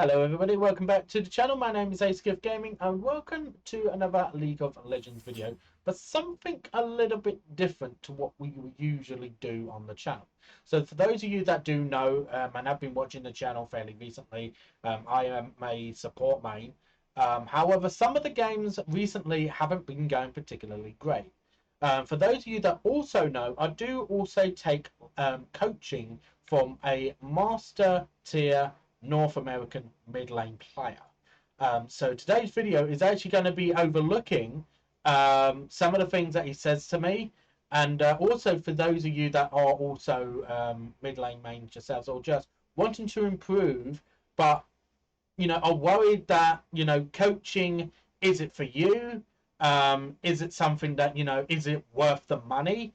Hello everybody, welcome back to the channel. My name is Aceikith Gaming and welcome to another League of Legends video, but something a little bit different to what we usually do on the channel. So for those of you that do know and have been watching the channel fairly recently, I am a support main. However, some of the games recently haven't been going particularly great. For those of you that also know, I do also take coaching from a master tier North American mid lane player. So today's video is actually going to be overlooking some of the things that he says to me, and also for those of you that are also mid lane mains yourselves or just wanting to improve, but are worried that coaching, is it for you? Is it something that is it worth the money?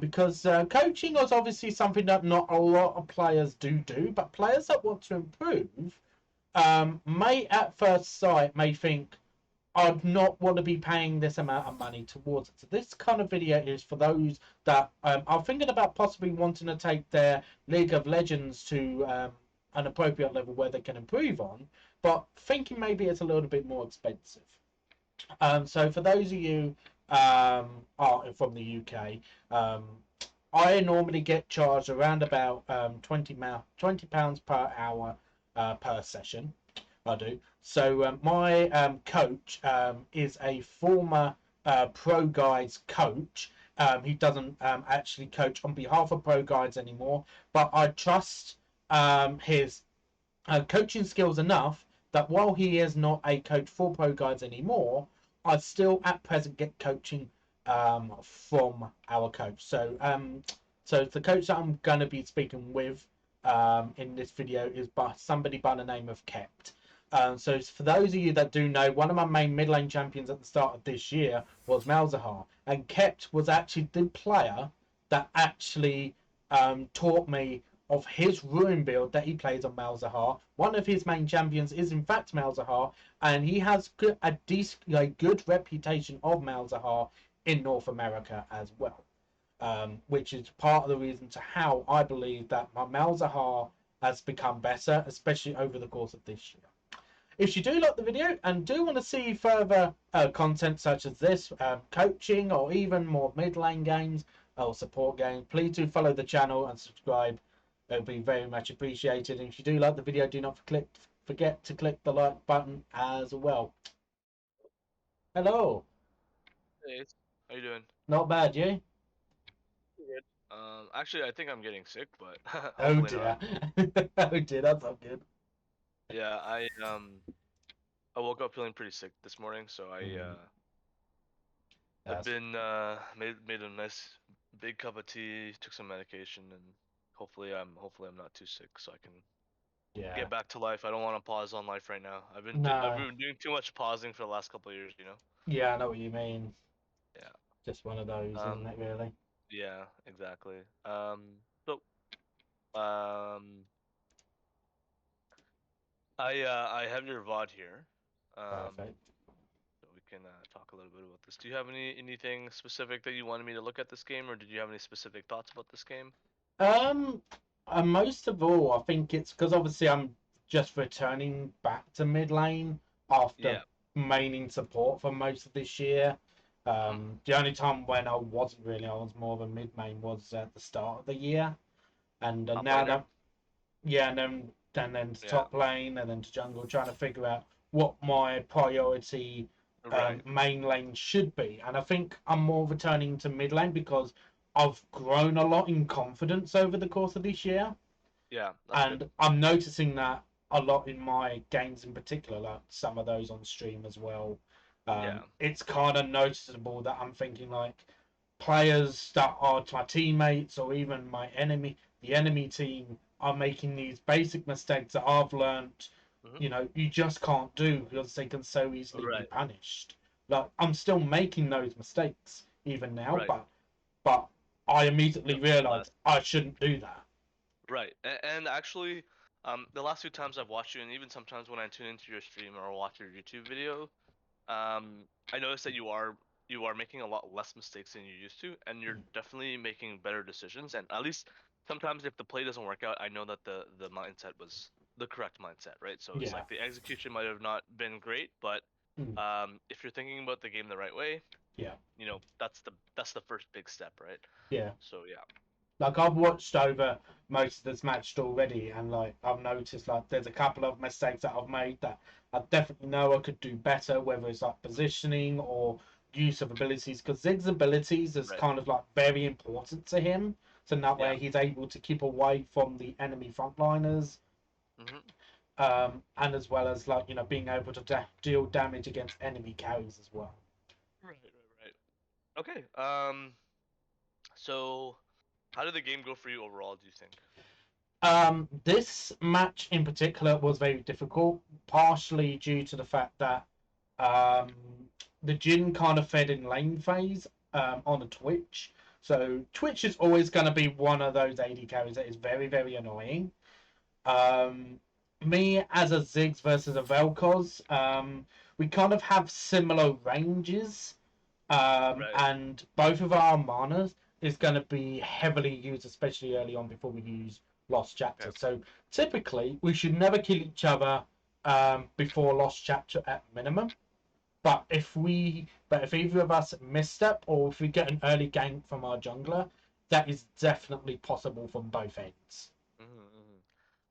Because coaching is obviously something that not a lot of players do, but players that want to improve may at first sight may think, I'd not want to be paying this amount of money towards it. So this kind of video is for those that are thinking about possibly wanting to take their League of Legends to an appropriate level where they can improve on, but thinking maybe it's a little bit more expensive. So for those of you are from the UK, I normally get charged around about £20 per hour per session. I do. So my coach is a former Pro Guides coach. He doesn't actually coach on behalf of Pro Guides anymore, but I trust his coaching skills enough that while he is not a coach for Pro Guides anymore, I still at present get coaching from our coach. So the coach that I'm going to be speaking with in this video is somebody by the name of Kept. So for those of you that do know, one of my main mid lane champions at the start of this year was Malzahar, and Kept was actually the player that actually taught me of his ruin build that he plays on Malzahar. One of his main champions is in fact Malzahar, and he has a good reputation of Malzahar in North America as well, which is part of the reason to how I believe that my Malzahar has become better, especially over the course of this year. If you do like the video and do want to see further content such as this, coaching or even more mid lane games or support games, please do follow the channel and subscribe. It would be very much appreciated. And if you do like the video, do not forget to click the like button as well. Hello. Hey, how you doing? Not bad, you? Good. Actually, I think I'm getting sick, but Oh hopefully not. dear. Oh dear, that's not good. Yeah, I woke up feeling pretty sick this morning, so Mm, I've that's been made a nice big cup of tea, took some medication, and hopefully I'm not too sick, so I can yeah. get back to life. I don't want to pause on life right now. I've No. been doing too much pausing for the last couple of years. Yeah, I know what you mean. Yeah. Just one of those, isn't Um. it, really? Yeah. Exactly. So um. I have your VOD here. Um. Perfect. So we can talk a little bit about this. Do you have anything specific that you wanted me to look at this game, or did you have any specific thoughts about this game? Um, and most of all, I think it's because obviously I'm just returning back to mid lane after Yeah. maining support for most of this year. Hmm. The only time when I wasn't really, I was more of a mid main was at the start of the year, and Top now laner. that yeah, and then to Yeah. top lane, and then to jungle, trying to figure out what my priority Right. main lane should be. And I think I'm more returning to mid lane because I've grown a lot in confidence over the course of this year, Yeah, that's good. and I'm noticing that a lot in my games in particular, like some of those on stream as well. Yeah. It's kind of noticeable that I'm thinking like players that are my teammates or even the enemy team are making these basic mistakes that I've learned, Hmm. you just can't do because they can so easily be Right. punished. Like I'm still making those mistakes even now, Right. but I immediately Definitely realized less. I shouldn't do that. Right. And actually, the last few times I've watched you, and even sometimes when I tune into your stream or watch your YouTube video, I noticed that you are making a lot less mistakes than you used to, and you're definitely making better decisions. And at least sometimes if the play doesn't work out, I know that the mindset the correct mindset, right? So it's Yeah. like the execution might have not been great, but Mm. if you're thinking about the game the right way, Yeah. that's the first big step, right? Yeah. So yeah. Like I've watched over most of this match already, and like I've noticed like there's a couple of mistakes that I've made that I definitely know I could do better, whether it's like positioning or use of abilities. Because Zig's abilities is Right. kind of like very important to him, so in that Yeah. way he's able to keep away from the enemy frontliners, Mm-hmm. and as well as like being able to deal damage against enemy carries as well. Right, right, right. Okay. So how did the game go for you overall, do you think? This match in particular was very difficult, partially due to the fact that um, the Jin kind of fed in lane phase on the Twitch. So Twitch is always going to be one of those AD carries that is very, very annoying. Um, Me as a Ziggs versus a Vel'Koz, we kind of have similar ranges, Right. and both of our manas is going to be heavily used, especially early on before we use Lost Chapter. Okay. So typically, we should never kill each other before Lost Chapter at minimum. But if either of us misstep or if we get an early gank from our jungler, that is definitely possible from both ends. Mm-hmm,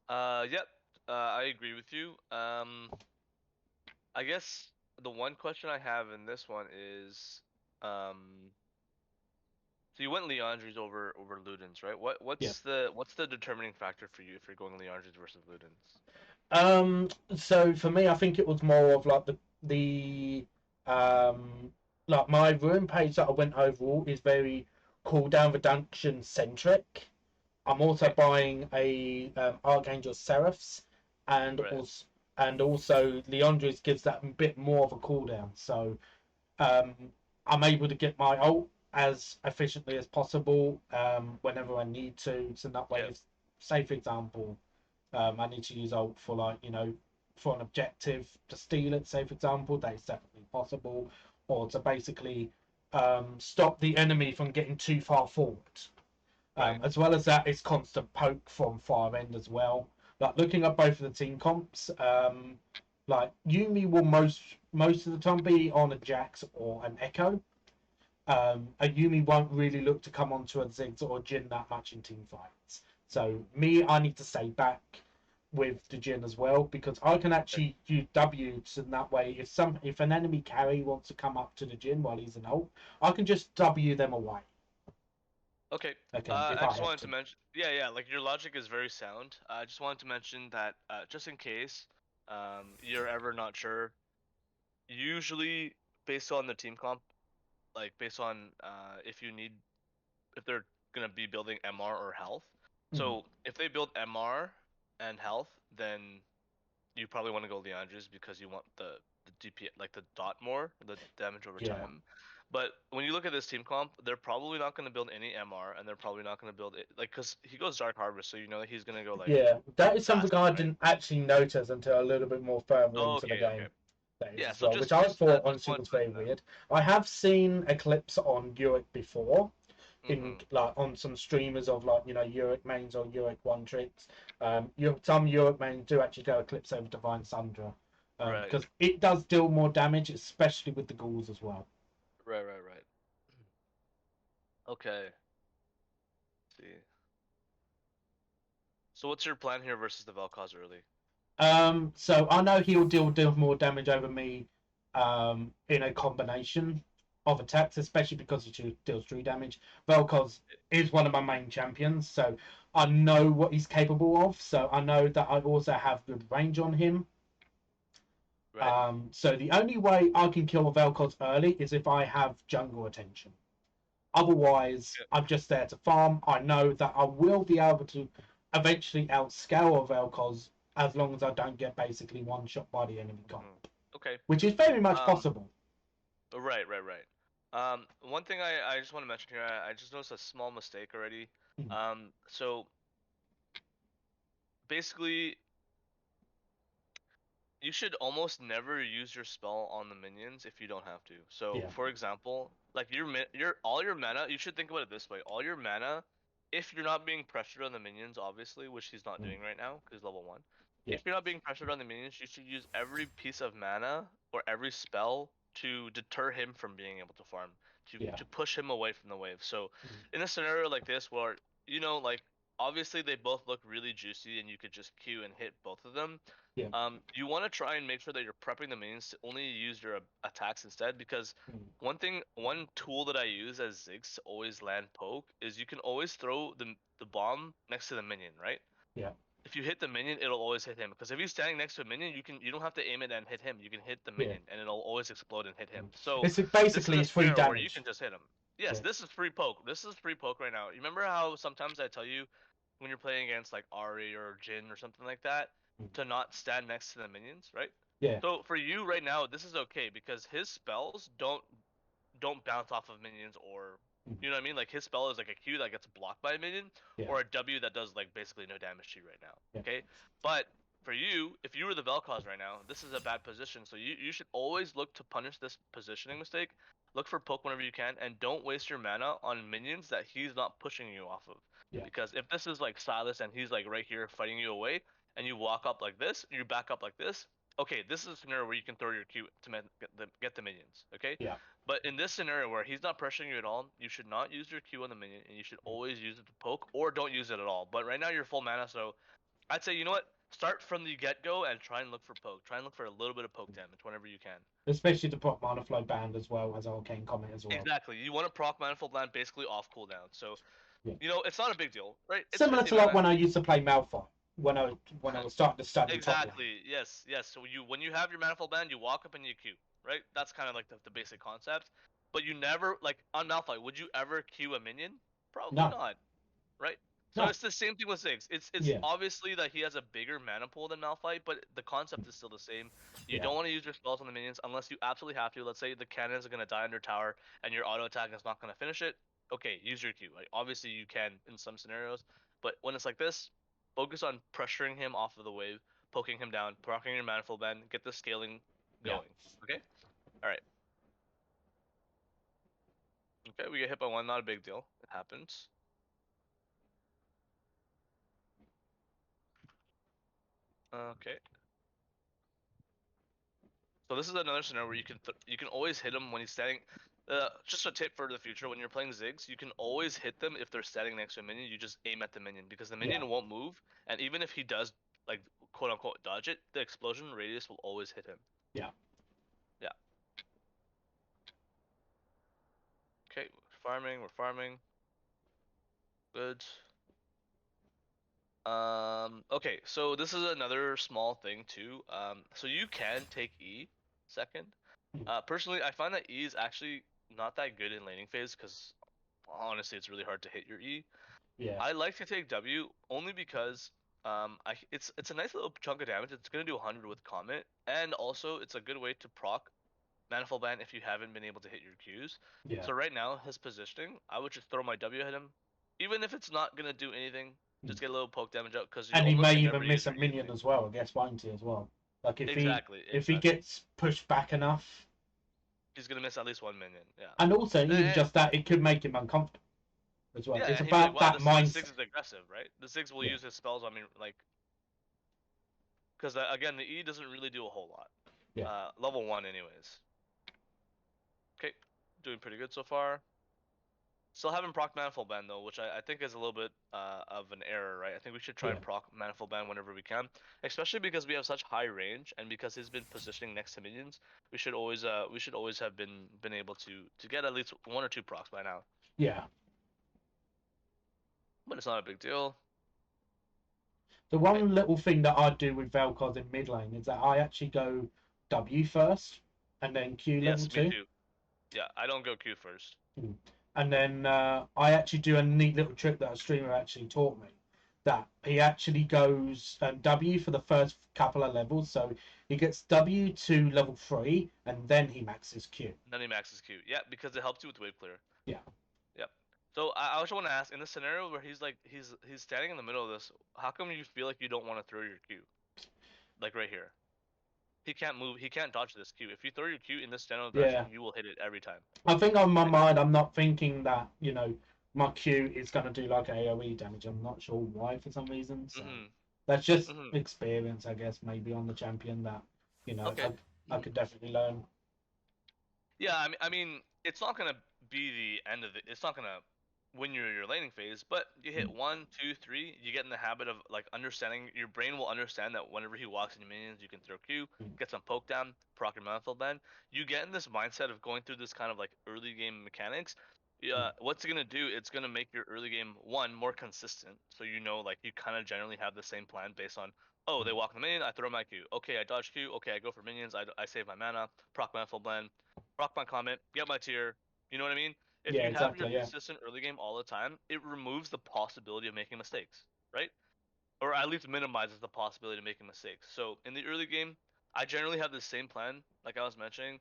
mm-hmm. Yep. I agree with you. I guess the one question I have in this one is, um, so you went Leandri's over Ludens, right? What Yeah. what's the determining factor for you if you're going Leandri's versus Ludens? So for me, I think it was more of like the um like my room page that I went overall is very cooldown reduction centric. I'm also Okay. buying a Archangel Seraphs, and Right. also Leandris gives that a bit more of a cooldown. So um, I'm able to get my ult as efficiently as possible whenever I need to. So that way, Yeah. if say for example, I need to use ult for like for an objective to steal it. Say for example, that is definitely possible, or to basically stop the enemy from getting too far forward. Right. As well as that, it's constant poke from far end as well. Like looking at both of the team comps, like Yumi will most of the time be on a Jax or an Echo. A Yumi won't really look to come onto a Ziggs or a Jin that much in team fights. So me, I need to stay back with the Jin as well because I can Okay. actually use W's in that way. If an enemy carry wants to come up to the Jin while he's an ult, I can just W them away. Okay. Okay, if I I just have wanted to to. mention, yeah, yeah, like your logic is very sound. I just wanted to mention that just in case you're ever not sure, usually based on the team comp, like based on if they're gonna be building MR or health. Mhm. So if they build MR and health, then you probably want to go Leandris because you want the DP like the dot more, the damage over Yeah. time. But when you look at this team comp, they're probably not going to build any MR, and they're probably not going to build it like because he goes Dark Harvest, so you know that he's going to go like Yeah, that is something assassin, I right? didn't actually notice until a little bit more further Oh, into the okay, okay. game. That is Yeah, as so well, which just I just thought just honestly wanted was to very mention that. weird. I have seen Eclipse on Uric before, in Mm-hmm. like on some streamers of like Uric mains or Uric one tricks. Some Uric mains do actually go Eclipse over Divine Sundra, Right, because it does deal more damage, especially with the ghouls as well. right, right, right. Okay. Let's see. So what's your plan here versus the Vel'Koz early? So I know he'll deal more damage over me in a combination of attacks, especially because he deals true damage. Vel'Koz is one of my main champions, so I know what he's capable of. So I know that I also have good range on him. Right? So the only way I can kill a Vel'Koz early is if I have jungle attention. Otherwise, Yeah. I'm just there to farm. I know that I will be able to eventually outscale a Vel'Koz as long as I don't get basically one shot by the enemy comp, Hmm. Okay. which is very much Um. possible. Right, right, right. One thing I just want to mention here, I just noticed a small mistake already. Mm. So basically, you should almost never use your spell on the minions if you don't have to. So, Yeah. for example, like your all your mana, you should think about it this way: all your mana, if you're not being pressured on the minions, obviously, which he's not Mm. doing right now because he's level 1. Yeah. if you're not being pressured on the minions, you should use every piece of mana or every spell to deter him from being able to farm, Yeah. to push him away from the wave. So Mm. in a scenario like this where, like obviously they both look really juicy and you could just Q and hit both of them, Yeah. you want to try and make sure that you're prepping the minions to only use your attacks instead, because Mm. one tool that I use as Ziggs to always land poke is you can always throw the bomb next to the minion, right? Yeah. If you hit the minion, it'll always hit him. Because if he's standing next to a minion, you don't have to aim it and hit him. You can hit the Yeah. minion, and it'll always explode and hit him. Mm. So It's this is basically a it's free scenario where you damage. can just hit him. Yes, Yeah. this is free poke. This is free poke right now. You remember how sometimes I tell you when you're playing against like Ari or Jin or something like that Mm. to not stand next to the minions, right? Yeah. So for you right now, this is okay because his spells don't bounce off of minions, or Mm. you know what I mean? Like his spell is like a Q that gets blocked by a minion, Yeah. or a W that does like basically no damage to you right now. Yeah. Okay? But for you, if you were the Vel'Koz right now, this is a bad position. So you should always look to punish this positioning mistake. Look for poke whenever you can, and don't waste your mana on minions that he's not pushing you off of. Yeah. Because if this is like Silas and he's like right here fighting you away, and you walk up like this, and you back up like this, okay, this is a scenario where you can throw your Q to get the minions. Okay? Yeah. But in this scenario where he's not pressuring you at all, you should not use your Q on the minion, and you should always use it to poke, or don't use it at all. But right now you're full mana, so I'd say, you know what? Start from the get-go and try and look for poke. Try and look for a little bit of poke damage whenever you can. Especially to put mana flow band as well as Arcane Comment as well. Exactly. You want to proc Manifold Land basically off cooldown. So, Yeah. it's not a big deal, right? It's Similar 50 to like mana. when I used to play Malphite when I was starting to study top lane. Exactly. Yes. So when you have your Manifold Band, you walk up and you Q, right? That's kind of like the basic concept. But you never, like on Malphite, would you ever Q a minion? Probably No. not, right? So No. it's the same thing with Ziggs. It's Yeah. obviously that he has a bigger mana pool than Malphite, but the concept is still the same. You Yeah. don't want to use your spells on the minions unless you absolutely have to. Let's say the cannons are gonna die under tower and your auto attack is not gonna finish it. Okay, use your Q. Like, obviously you can in some scenarios, but when it's like this, focus on pressuring him off of the wave, poking him down, proccing your Manifold Band, get the scaling Yeah. going. Okay? Alright. Okay, we get hit by one, not a big deal. It happens. Okay. So this is another scenario where you can always hit him when he's standing. Just a tip for the future: when you're playing Ziggs, you can always hit them if they're standing next to a minion. You just aim at the minion because the minion won't move, and even if he does like quote unquote dodge it, the explosion radius will always hit him. Yeah. Yeah. Okay, we're farming. Good. Okay, so this is another small thing too. So you can take E second. Personally, I find that E is actually not that good in laning phase because honestly, it's really hard to hit your E. Yeah. I like to take W only because it's a nice little chunk of damage. It's gonna do 100 with Comet, and also it's a good way to proc Manifold Band if you haven't been able to hit your Qs. Yeah. So right now, his positioning, I would just throw my W at him, even if it's not gonna do anything. Just get a little poke damage out because And he may even miss a minion as well, I guess, won't he, as well? Like if he gets pushed back enough, he's gonna miss at least one minion. Yeah. and also even just that, it could make him uncomfortable as well. Yeah, It's about like, wow, that the mindset. Ziggs is aggressive, right? The Ziggs will use his spells. I mean, like, because again, the E doesn't really do a whole lot. Yeah. Level 1, anyways. Okay, doing pretty good so far. Still haven't proc Manifold Band though, which I think is a little bit of an error, right? I think we should try and proc Manifold Band whenever we can, especially because we have such high range, and because he's been positioning next to minions, we should always have been able to get at least 1 or 2 procs by now. Yeah. But it's not a big deal. The one little thing that I do with Vel'Koz in mid lane is that I actually go W first and then Q level 2. Me too. Yeah, I don't go Q first. And then I actually do a neat little trick that a streamer actually taught me. That he actually goes W for the first couple of levels. So he gets W to level 3 and then he maxes Q. Then he maxes Q. Yeah, because it helps you with wave clear. Yeah. Yep. So I also want to ask, in the scenario where he's standing in the middle of this, how come you feel like you don't want to throw your Q? Like right here. He can't move. He can't dodge this Q. If you throw your Q in this general direction, you will hit it every time. I think on my mind, I'm not thinking that, my Q is going to do like AoE damage. I'm not sure why for some reason. So. That's just Hmm. experience, I guess, maybe on the champion that Okay. I Hmm. could definitely learn. Yeah, I mean, it's not gonna be the end of it. It's not gonna win your laning phase, but you hit Mm, 1, 2, 3, you get in the habit of like understanding. Your brain will understand that whenever he walks into minions, you can throw Q, mm, get some poke down, proc your manifold band. You get in this mindset of going through this kind of like early game mechanics. mm, Yeah, what's it gonna do? It's gonna make your early game one more consistent, so you know like you kind of generally have the same plan based on. Oh, mm. they walk in the minion, I throw my Q. Okay, I dodge Q. Okay, I go for minions. I save my mana, proc manifold blend, rock my comment, get my tier. You know what I mean? If Yeah, you have your exactly. Yeah, consistent early game all the time, it removes the possibility of making mistakes, right? Or at least minimizes the possibility of making mistakes. So in the early game, I generally have the same plan, like I was mentioning.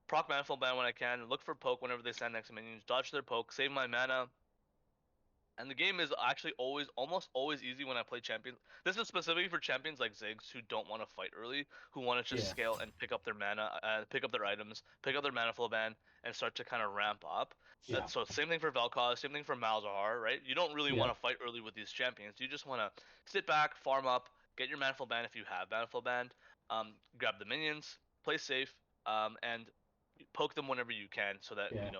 Proc manifold ban when I can, look for poke whenever they stand next to minions, dodge their poke, save my mana, and the game is actually always, almost always easy when I play champions. This is specifically for champions like Ziggs who don't want to fight early, who want to just yeah, scale and pick up their mana, pick up their items, pick up their mana flow band, and start to kind of ramp up. yeah, So same thing for Vel'Koz, same thing for Malzahar, right? You don't really yeah, want to fight early with these champions. You just want to sit back, farm up, get your mana flow band if you have mana flow band, grab the minions, play safe, and poke them whenever you can, so that yeah.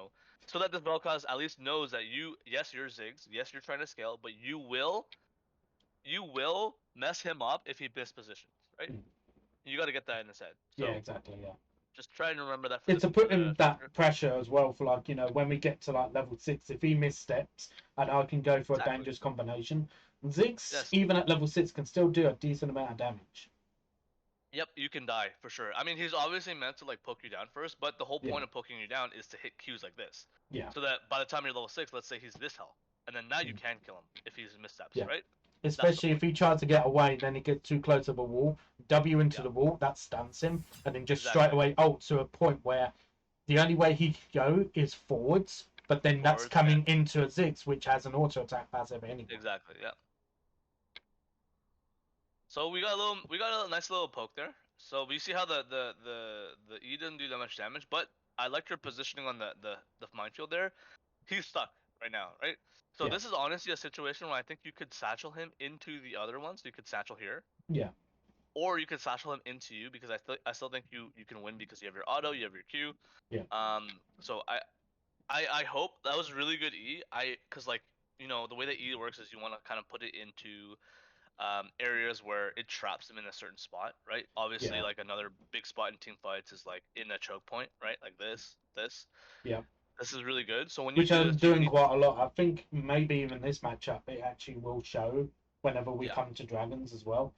so that the Vel'Koz at least knows that yes, you're Ziggs, yes, you're trying to scale, but you will mess him up if he mispositions, right? Mm. You got to get that in his head. Yeah, So exactly. Yeah. just try and remember that It's to for put the him that future. pressure as well for like when we get to like level 6, if he missteps and I can go for a Exactly. dangerous combination, Ziggs Yes. even at level 6 can still do a decent amount of damage. Yep. You can die for sure. I mean, he's obviously meant to like poke you down first, but the whole Yeah, point of poking you down is to hit Qs like this, yeah, so that by the time you're level 6, let's say he's this health, and then now you mm, can kill him if he's missteps, yeah. right? That's the Especially if point. he tries to get away, then he gets too close to the wall, W into Yeah. the wall, that stuns him, and then just straight Exactly. away ult to a point where the only way he could go is forwards, but then that's Forwards. Yeah. coming into a Ziggs, which has an auto attack passive anyway. Exactly. Yeah. So we got a nice little poke there. So we see how the E didn't do that much damage, but I like your positioning on the minefield there. He's stuck right now, right? So Yeah, this is honestly a situation where I think you could satchel him into the other ones. You could satchel here, yeah, or you could satchel him into you because I still think you can win because you have your auto, you have your Q. yeah. So I hope that was really good E. Cause like the way that E works is you want to kind of put it into areas where it traps them in a certain spot, right? Obviously, Yeah, like another big spot in team fights is like in a choke point, right? Like this. yeah. This is really good. So when you Which do I'm this, you doing need, quite a lot. I think maybe even this matchup it actually will show whenever we yeah, come to dragons as well.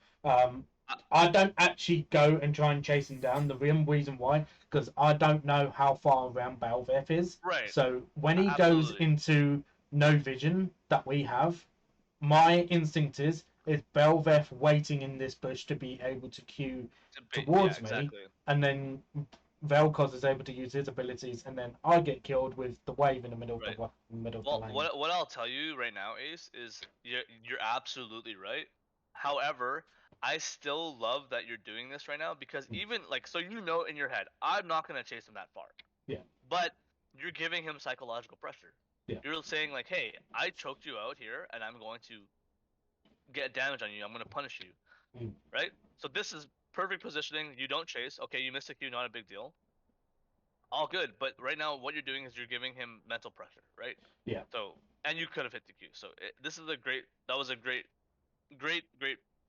I don't actually go and try and chase him down. The real reason why, because I don't know how far around Belveth is. right, So when he goes absolutely. into no vision that we have, my instinct is Belveth waiting in this bush to be able to queue Yeah, towards me, exactly. and then Vel'Koz is able to use his abilities, and then I get killed with the wave in the middle of Right. the Well, lane. what I'll tell you right now, Ace, is you're absolutely right. However, I still love that you're doing this right now because Mm. even like so in your head, I'm not gonna chase him that far. Yeah, But you're giving him psychological pressure. yeah, You're saying like, "Hey, I choked you out here, and I'm going to get damage on you. I'm going to punish you." mm. Right? So this is perfect positioning. You don't chase. Okay, you missed a Q, not a big deal. All good. But right now, what you're doing is you're giving him mental pressure, right? Yeah. So, and you could have hit the Q. So this is a great. That was a great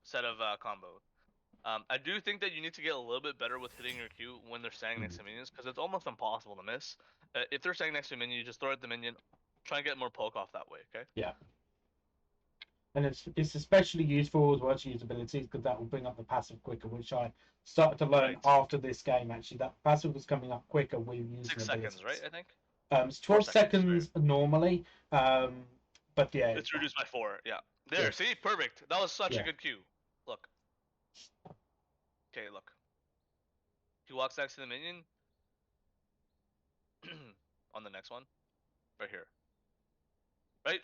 set of combo. I do think that you need to get a little bit better with hitting your Q when they're standing next Mm. to minions because it's almost impossible to miss. If they're standing next to a minion, you just throw at the minion, try and get more poke off that way. Okay. Yeah. And it's especially useful as well to use abilities because that will bring up the passive quicker, which I started to learn Right. after this game. Actually, that passive was coming up quicker with using 6 seconds, right? abilities. I think It's four 12 seconds. Right. seconds normally, but yeah, It's reduced by 4. Yeah. There. yes, See, perfect. That was such a yeah, good cue. Look. Okay. Look. He walks next to the minion. On the next one, right here. Right.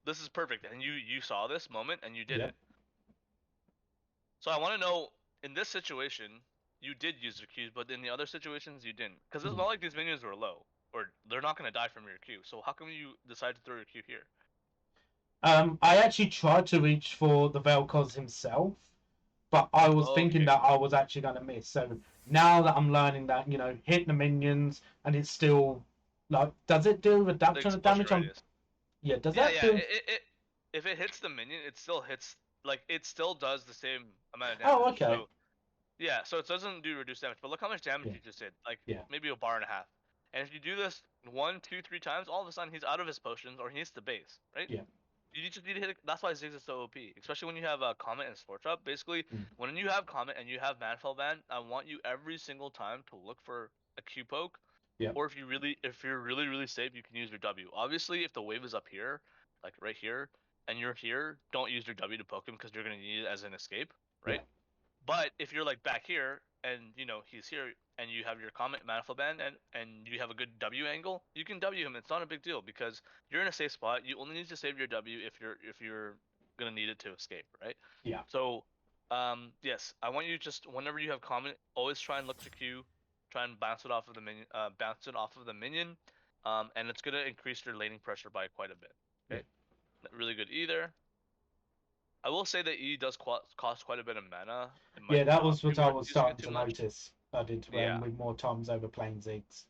This is perfect, and you saw this moment and you did yeah. it. So I want to know, in this situation, you did use your Qs, but in the other situations you didn't. Because it's Mm. not like these minions were low, or they're not gonna die from your Q. So how come you decide to throw your Q here? I actually tried to reach for the Vel'Koz himself, but I was thinking Okay. that I was actually going to miss. So now that I'm learning that, hit the minions and it's still like, does it do The reduction of explosion damage on? radius. Yeah, does Yeah, that yeah. do? It if it hits the minion, it still hits like it still does the same amount of Oh, damage. okay. So yeah, so it doesn't do reduced damage, but look how much damage Yeah, you just did. Like yeah, maybe a bar and a half. And if you do this one, two, three times, all of a sudden he's out of his potions or he hits the base, right? yeah, You just need to hit it. That's why Ziggs is so OP, especially when you have a Comet and Scorch up. Basically, mm, when you have Comet and you have Manfall Band, I want you every single time to look for a Q poke, yeah, or if you're really safe, you can use your W. Obviously, if the wave is up here, like right here, and you're here, don't use your W to poke him because you're gonna need it as an escape, yeah, right? But if you're like back here and he's here and you have your Comet Manifold Band and you have a good W angle, you can W him. It's not a big deal because you're in a safe spot. You only need to save your W if you're gonna need it to escape, right? yeah, So, yes, I want you just whenever you have Comet, always try and look to Q, try and bounce it off of the minion, and it's gonna increase your laning pressure by quite a bit. yeah. Okay, really good either. I will say that E does cost quite a bit of mana. It might Yeah, that not was be what I worth was using it starting too to much. notice. I did Yeah. with more times over playing Ziggs.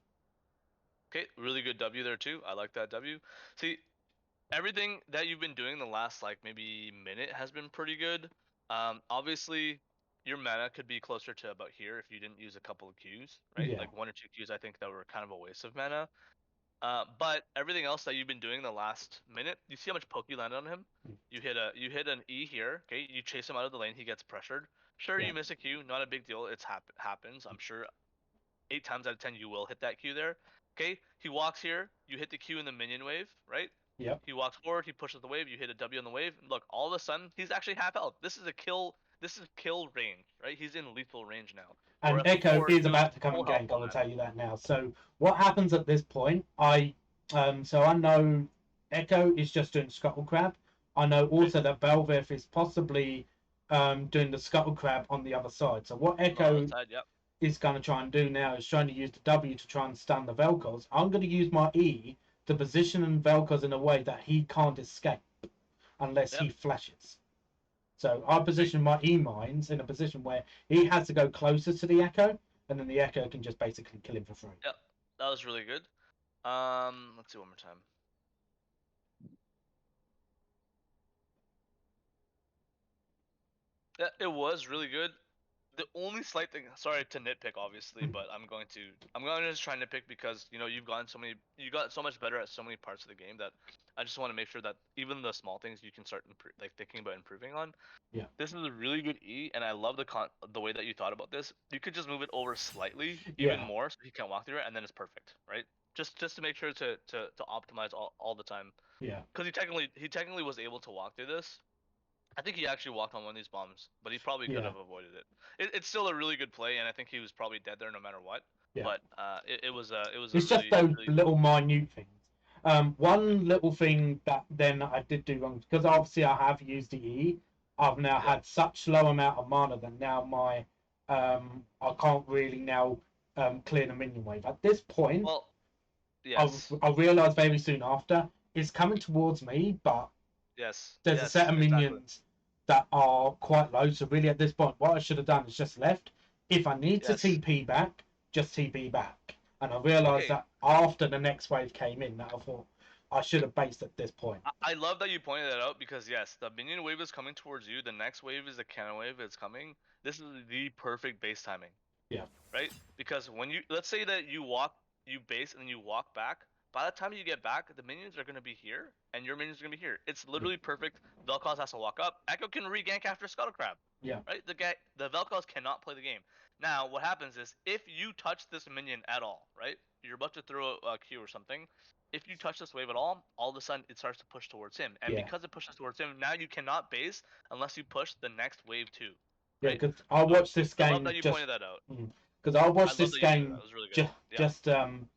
Okay, really good W there too. I like that W. See, everything that you've been doing the last like maybe minute has been pretty good. Obviously, your mana could be closer to about here if you didn't use a couple of Qs, right? Yeah, Like one or two Qs, I think that were kind of a waste of mana. But everything else that you've been doing the last minute, you see how much poke you landed on him? mm, You hit an E here, okay? You chase him out of the lane, he gets pressured. Sure, yeah, you miss a Q, not a big deal. Happens. I'm sure 8 times out of 10 you will hit that Q there. Okay, he walks here, you hit the Q in the minion wave, right? yep. He walks forward, he pushes the wave, you hit a W on the wave. And look, all of a sudden he's actually half health. This is a kill. This is kill range, right? He's in lethal range now. And Whereas Echo before is he was about to come full and health, gank. I full will net. tell you that now. So what happens at this point? So I know Echo is just doing Scuttle Crab. I know Okay, also that Belveth is possibly doing the Scuttle Crab on the other side. So what on the other Echo side, yep. is going to try and do now is trying to use the W to try and stun the Vel'Koz. I'm going to use my E to position Vel'Koz in a way that he can't escape unless Yep. he flashes. So I Great. position my E mines in a position where he has to go closer to the Echo, and then the Echo can just basically kill him for free. Yep. That was really good. Let's see one more time. Yeah, it was really good. The only slight thing, sorry to nitpick, obviously, but I'm going to just try and nitpick because you got so much better at so many parts of the game that I just want to make sure that even the small things you can start like thinking about improving on. Yeah. This is a really good E, and I love the way that you thought about this. You could just move it over slightly, even Yeah. more, so he can't walk through it, and then it's perfect, right? Just to make sure to optimize all the time, Yeah. because he technically was able to walk through this. I think he actually walked on one of these bombs, but he probably could Yeah. have avoided it. It's still a really good play, and I think he was probably dead there no matter what. Yeah. But it was a It's just really those really little minute things. One little thing that then I did do wrong, because obviously I have used the E. I've now yeah. had such low amount of mana that now my I can't really now clear the minion wave. At this point, Well, yes, I realised very soon after it's coming towards me, but there's a set yes, of exactly. minions that are quite low. So really, at this point, what I should have done is just left. If I need to Yes. TP back, just TP back. And I realised Okay. that after the next wave came in, that I thought I should have based at this point. I love that you pointed that out because yes, the minion wave is coming towards you. The next wave is the cannon wave. It's coming. This is the perfect base timing. Yeah. Right? Because when let's say that you base and then you walk back. By the time you get back, the minions are gonna be here, and your minions are gonna be here. It's literally perfect. Vel'Koz has to walk up. Echo can regank after Scuttle Crab. Yeah. Right? The Vel'Koz cannot play the game. Now, what happens is if you touch this minion at all, right? You're about to throw a Q or something. If you touch this wave at all of a sudden it starts to push towards him, and Yeah. because it pushes towards him, now you cannot base unless you push the next wave too. Yeah. Right? Because I So watched this I love game that you just pointed that out. because I I watched love this that you pointed that. game That was really good. Yeah. just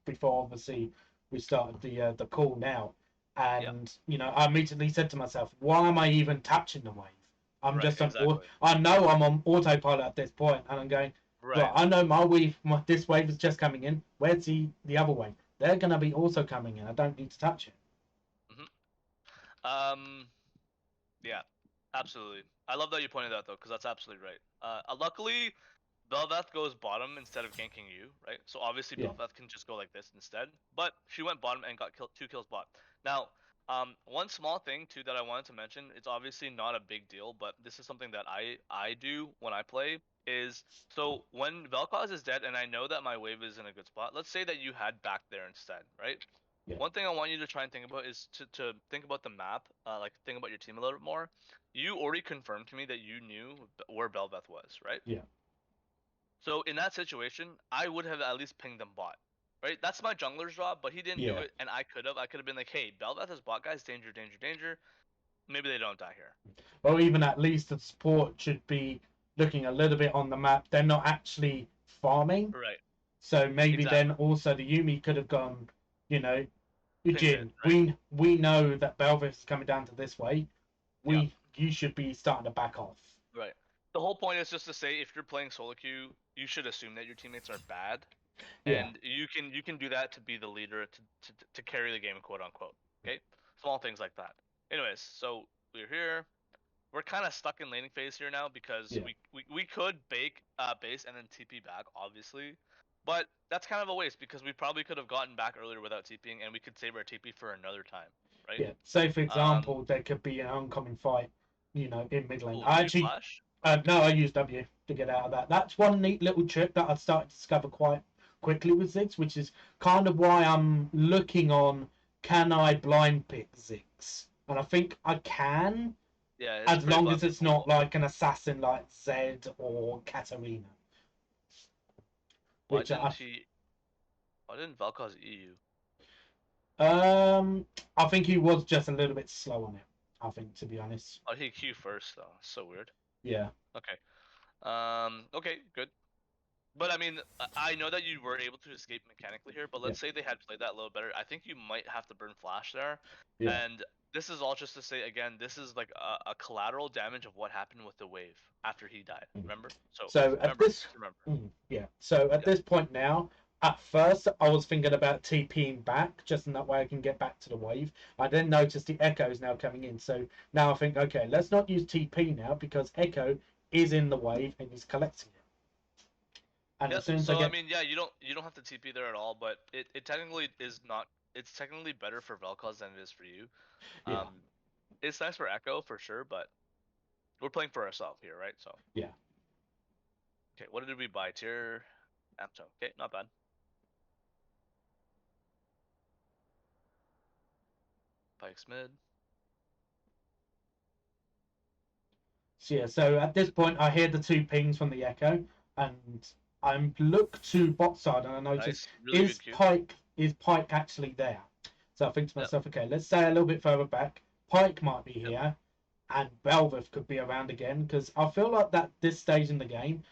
before obviously we started the call now, Yeah. and I immediately said to myself, why am I even touching the wave? I'm Right. just on. Exactly. I know I'm on autopilot at this point, and I'm going. Well, Right. I know this wave is just coming in. Where's the other wave? They're gonna be also coming in. I don't need to touch it. Mm-hmm. Yeah, absolutely. I love that you pointed that though, because that's absolutely right. Luckily, Vel'Koz goes bottom instead of ganking you, right? So obviously Yeah, Vel'Koz can just go like this instead. But she went bottom and got 2 kills bot. Now, one small thing too that I wanted to mention, it's obviously not a big deal, but this is something that I do when I play is so when Vel'Koz is dead and I know that my wave is in a good spot. Let's say that you had back there instead, right? yeah, One thing I want you to try and think about is to think about the map, like think about your team a little bit more. You already confirmed to me that you knew where Bel'Veth was, right? yeah, So in that situation, I would have at least pinged them bot. Right? That's my jungler's job, but he didn't do yeah. it, and I could have. I could have been like, hey, Bel'Veth is bot guys, danger, danger, danger. Maybe they don't die here. Or even at least the support should be looking a little bit on the map. They're not actually farming. Right. So maybe then Exactly. also the Yumi could have gone, you know, Pinged it, Eugene, right? we know that Belvis is coming down to this way. Yeah. You should be starting to back off. Right. The whole point is just to say if you're playing solo queue, you should assume that your teammates are bad, Yeah, and you can do that to be the leader to carry the game, quote unquote. Okay. Small things like that. Anyways, so we're here. We're kind of stuck in laning phase here now because yeah, we could bake base and then TP back, obviously. But that's kind of a waste because we probably could have gotten back earlier without TPing and we could save our TP for another time, right? yeah. Say for Um, example, there could be an oncoming fight, in mid lane. oh, I did you actually, flash? no, I use W to get out of that. That's one neat little trick that I've started to discover quite quickly with Ziggs, which is kind of why I'm looking on, can I blind pick Ziggs? And I think I can, Yeah, it's as pretty long as it's flexible. not like an assassin like Zed or Katarina, Why which didn't he? Why didn't Vel'Koz EU? um I think he was just a little bit slow on it. I think, to be honest. Why did he Q first though? So weird. Yeah, Okay. Okay, good. But I mean, I know that you were able to escape mechanically here, but yeah, let's say they had played that a little better. I think you might have to burn flash there. yeah. And this is all just to say again, this is like a collateral damage of what happened with the wave after he died. Mm. Remember? So So at remember, this, just remember. yeah. So at Yeah. this point now, at first I was thinking about TPing back, just in that way I can get back to the wave. I then noticed the echoes now coming in, so now I think, okay, let's not use TP now because echo is in the wave and he's collecting it. And as Yep. soon as I So I get, mean, yeah, you don't have to TP there at all, but it technically is not. It's technically better for Vel'Koz than it is for you. yeah, Um, it's nice for Echo for sure, but we're playing for ourselves here, right? So yeah. okay, what did we buy? Tier Apto. Okay, not bad. Pike's mid. So yeah, so at this point I hear the two pings from the echo, and I look to bot side and I notice, Nice, really good queue. Is Pike actually there? So I think to Yep. myself, okay, let's say a little bit further back, Pike might be Yep. here, and Belveth could be around again because I feel like that this stage in the game,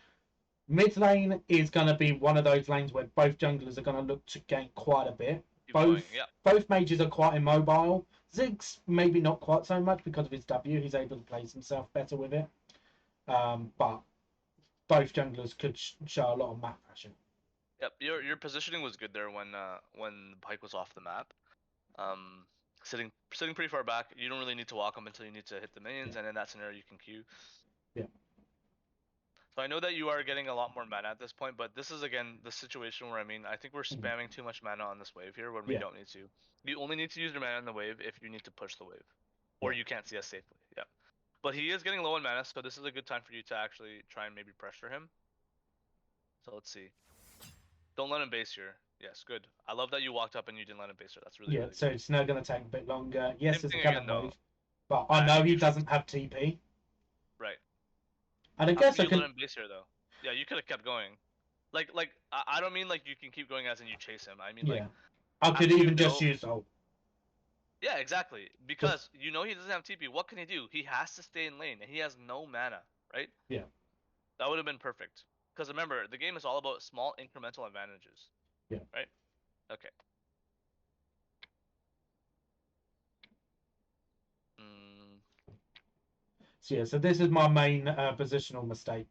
mid lane is going to be one of those lanes where both junglers are going to look to gain quite a bit. Keep going. Both Yep. both mages are quite immobile. Ziggs maybe not quite so much because of his W. He's able to place himself better with it. But both junglers could show a lot of map pressure. Yep. Your positioning was good there when Pike was off the map. Um, sitting pretty far back. You don't really need to walk him until you need to hit the minions, Yeah, and in that scenario you can queue. yeah, So I know that you are getting a lot more mana at this point, but this is again the situation where I think we're spamming too much mana on this wave here when we yeah, don't need to. You only need to use your mana in the wave if you need to push the wave, or yeah. you can't see us safely. Yeah. But he is getting low on mana, so this is a good time for you to actually try and maybe pressure him. So let's see. Don't let him base here. Yes, good. I love that you walked up and you didn't let him base here. That's really, Yeah, really so good. it's now going to take a bit longer. Yes, Same it's a thing cannon again though. wave, but I know You he should doesn't have TP. right. And I How come guess I you let can, him base here though? Yeah, you could have kept going. Like I don't mean like you can keep going as in you chase him. I mean like yeah, I could after you even just know. use ult. Yeah, exactly. Just, Because you know he doesn't have TP. What can he do? He has to stay in lane, and he has no mana, right? yeah, That would have been perfect. Because remember, the game is all about small incremental advantages, yeah. right? Okay. Mm, So yeah, so this is my main positional mistake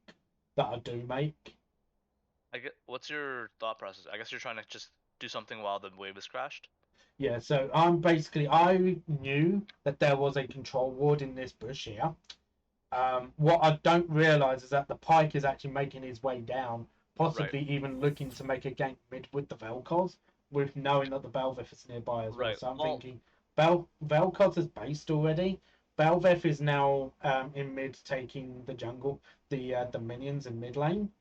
that I do make. I get. What's your thought process? I guess you're trying to just do something while the wave is crashed. Yeah, so I knew that there was a control ward in this bush here. What I don't realize is that the Pike is actually making his way down, Right, possibly even looking to make a gank mid with the Vel'Koz, with knowing that the Belveth is nearby as well. right. So I'm Well, thinking Vel'Koz is based already. Belveth is now in mid taking the jungle, the minions in mid lane.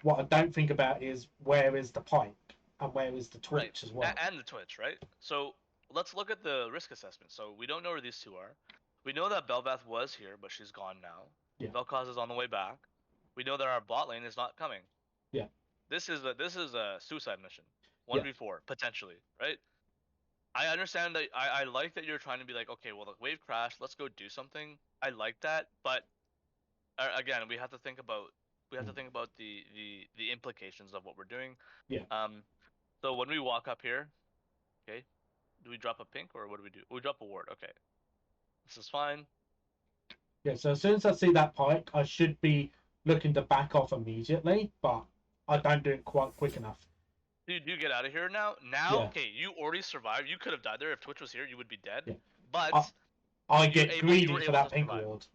What I don't think about is where is the Pike and where is the right. Twitch as well. And the Twitch, right? So let's look at the risk assessment. So we don't know where these two are. We know that Bel'Veth was here, but she's gone now. Yeah, Vel'Koz is on the way back. We know that our bot lane is not coming. yeah, This is a suicide mission. yeah. 1v4, potentially, right? I understand that I like that you're trying to be like, okay, well the wave crashed, let's go do something. I like that, but again, we have to Mm, think about the implications of what we're doing. yeah. Um, so when we walk up here, okay, do we drop a pink or what do we do? We drop a ward. Okay, this is fine. Yeah, so as soon as I see that Pike, I should be looking to back off immediately, but I don't do it quite quick enough. Dude, you get out of here now. Now, Yeah, okay, you already survived. You could have died there if Twitch was here. You would be dead. yeah. I, But I you get able you greedy were for able to that pink survive. ward.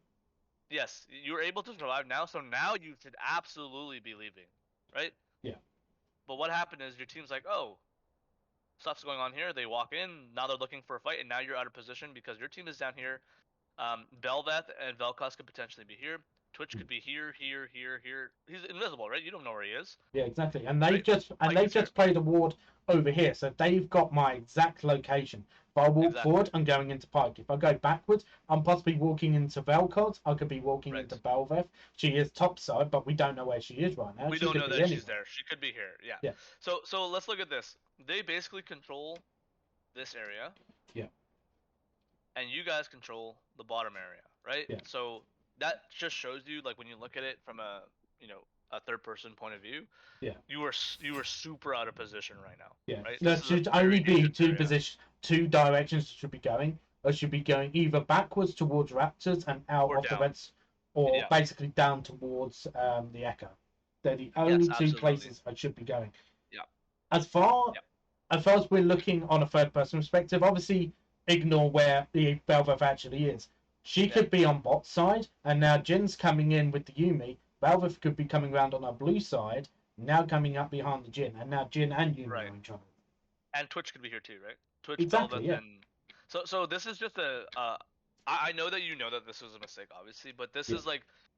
Yes, you were able to survive now. So now you should absolutely be leaving, right? Yeah, But what happened is your team's like, oh, stuff's going on here. They walk in. Now they're looking for a fight, and now you're out of position because your team is down here. Bel'Veth and Vel'Koz could potentially be here. Twitch mm, could be here, here, here, here. He's invisible, right? You don't know where he is, yeah, exactly. And right? Like they've he's here. just played a ward over here, so they've got my exact location. If I walk Exactly. forward, I'm going into Pike. If I go backwards, I'm possibly walking into Vel'Koz. I could be walking into Right. Belveth. She is topside, but we don't know where she is right now. We She don't could know be that she's anywhere. there. She could be here. Yeah. Yeah, So let's look at this. They basically control this area, yeah, and you guys control the bottom area, right? yeah, So that just shows you, like, when you look at it from a a third person point of view, yeah. you are super out of position right now, Yeah, right? there This is a should only very be dangerous two area. position, two directions it should be going. I should be going either backwards towards Raptors and out Or of the down. Reds, or Yeah. basically down towards the Echo. They're the Yes, only two absolutely. places I should be going. Yeah. As far Yeah. as far as we're looking on a third person perspective, obviously ignore where the Belveth actually is. She Yeah. could be on bot side, and now Jin's coming in with the Yumi. Belveth could be coming around on our blue side, now coming up behind the Jin, and now Jin and Yumi Right. are in trouble. And Twitch could be here too, right? Twitch, Exactly, Bel'Veth, yeah. and so this is just a I know that you know that this was a mistake, obviously, but Yeah.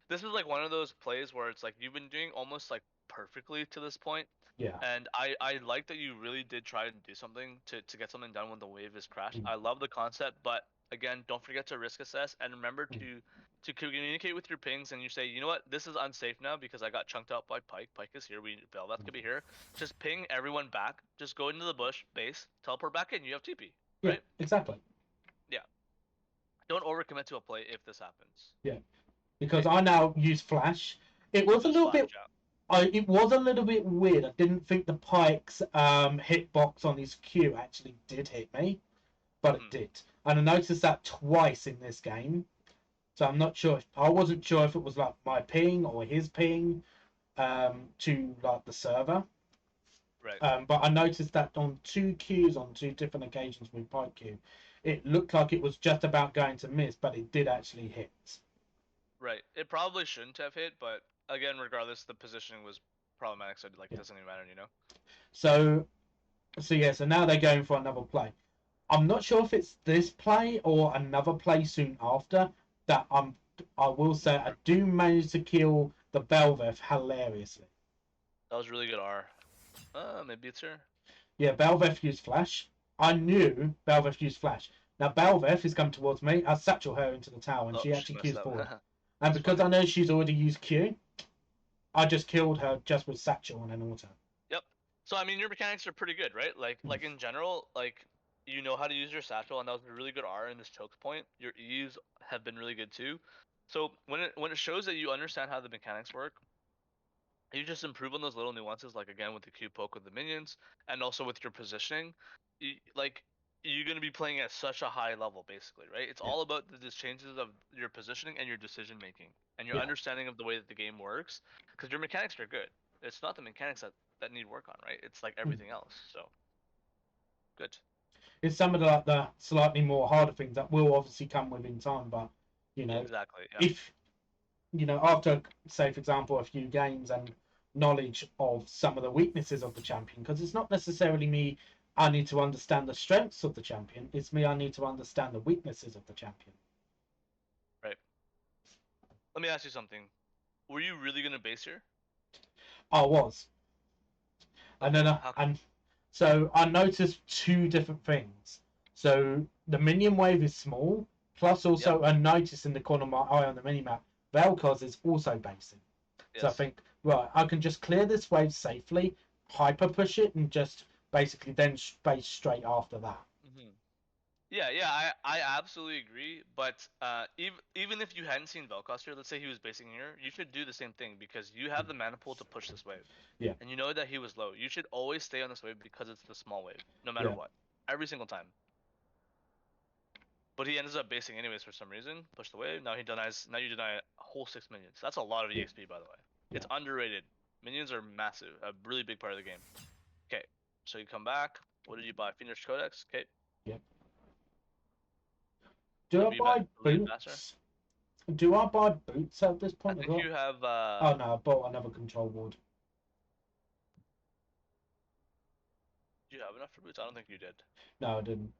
this is like one of those plays where it's like you've been doing almost like perfectly to this point, Yeah. and I like that you really did try to do something to get something done when the wave is crashed. Mm, I love the concept, but again, don't forget to risk assess and remember mm, to communicate with your pings, and you say, you know what, this is unsafe now because I got chunked out by Pike. Pike is here. Bel'Veth mm. could be here. Just ping everyone back. Just go into the bush base, teleport back in. You have TP, Yeah, right? exactly. Yeah. Don't overcommit to a play if this happens. Yeah. Because Okay. I now use Flash. It was a Use little flash bit out. it was a little bit weird. I didn't think the Pike's hitbox on his Q actually did hit me, but it Mm-hmm. did. And I noticed that twice in this game. So I wasn't sure if it was like my ping or his ping to like the server. Right. But I noticed that on two Qs on two different occasions with Pike Q, it looked like it was just about going to miss, but it did actually hit. Right. It probably shouldn't have hit, but again, regardless, the positioning was problematic, so like it Yeah. doesn't even matter, you know? So yeah, so now they're going for another play. I'm not sure if it's this play or another play soon after that I will say I do manage to kill the Belveth hilariously. That was really good R. Maybe it's here. Yeah, Belveth used flash. I knew Belveth used flash. Now Belveth is coming towards me. I satchel her into the tower and Oh, she she actually messed Qs up. forward. And That's because funny. I know she's already used Q, I just killed her just with satchel and an auto. Yep. So I mean, your mechanics are pretty good, right? Mm. Like in general, like you know how to use your satchel, and that was a really good R in this choke point. Your E's have been really good too. So when it shows that you understand how the mechanics work, you just improve on those little nuances, like again with the Q poke with the minions, and also with your positioning. Like you're gonna be playing at such a high level, basically, right? It's Yeah, all about the changes of your positioning and your decision making and your yeah. understanding of the way that the game works, because your mechanics are good. It's not the mechanics that need work on, right? It's like Mm. everything else. So good. It's some of the slightly more harder things that will obviously come within time. But Exactly. Yeah. if after, say for example, a few games and knowledge of some of the weaknesses of the champion, because it's not necessarily me. I need to understand the strengths of the champion. It's me. I need to understand the weaknesses of the champion. Right. Let me ask you something. Were you really gonna base here? I was, and Okay. then How come? and so I noticed two different things. So the minion wave is small, plus Yep. also I noticed in the corner of my eye on the minimap, Vel'Koz is also basing. So I Yes. think, right, I can just clear this wave safely, hyper push it, and just basically then base straight after that. Hmm. Yeah, I absolutely agree. But even if you hadn't seen Vel'Koz here, let's say he was basing here, you should do the same thing because you have the mana pool to push this wave, Yeah, and you know that he was low. You should always stay on this wave because it's the small wave, no matter yeah, what, every single time. But he ends up basing anyways for some reason. Push the wave. Now he denies. Now you deny a whole 6 minions. That's a lot of yeah, EXP, by the way. yeah, It's underrated. Minions are massive, a really big part of the game. Okay, so you come back. What did you buy? Phoenix Codex. Okay, yeah. the Do I buy Looted Master. boots? Do I buy boots at this I point as think well? you have. Oh no, I bought another control board. Do you have enough for boots? I don't think you did. No, I didn't.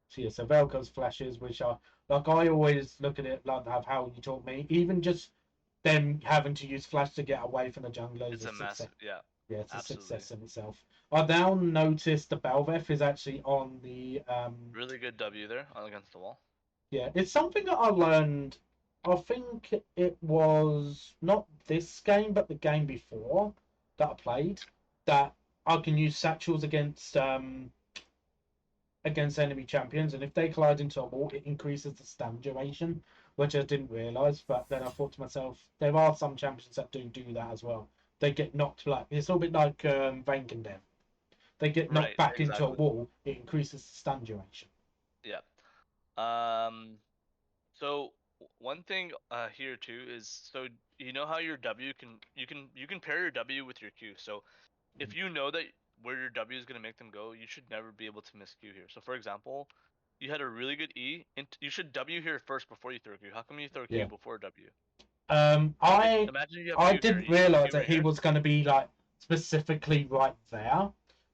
So yeah, so Velcro's flashes, which are like I always look at it like how you taught me. Even just them having to use flash to get away from the junglers It's is a success. massive. Yeah, Yeah, it's a absolutely. success in itself. I now noticed the Belveth is actually on the Really good W there on against the wall. yeah, it's something that I learned. I think it was not this game, but the game before that I played. That I can use satchels against enemy champions, and if they collide into a wall, it increases the stun duration, which I didn't realize. But then I thought to myself, there are some champions that do that as well. They get knocked like it's a little bit like Vankendev. They get knocked Right. back into a Exactly. wall, it increases the stun duration. Yeah. Um. So one thing here too is so you know how your W can pair your W with your Q. So if you know that where your W is gonna make them go, you should never be able to miss Q here. So for example, you had a really good E, and you should W here first before you throw Q. How come you throw Q Yeah. before W? Um, Imagine, I imagine you have I Q here. didn't You throw realize Q that right he here. was going to be like specifically right there.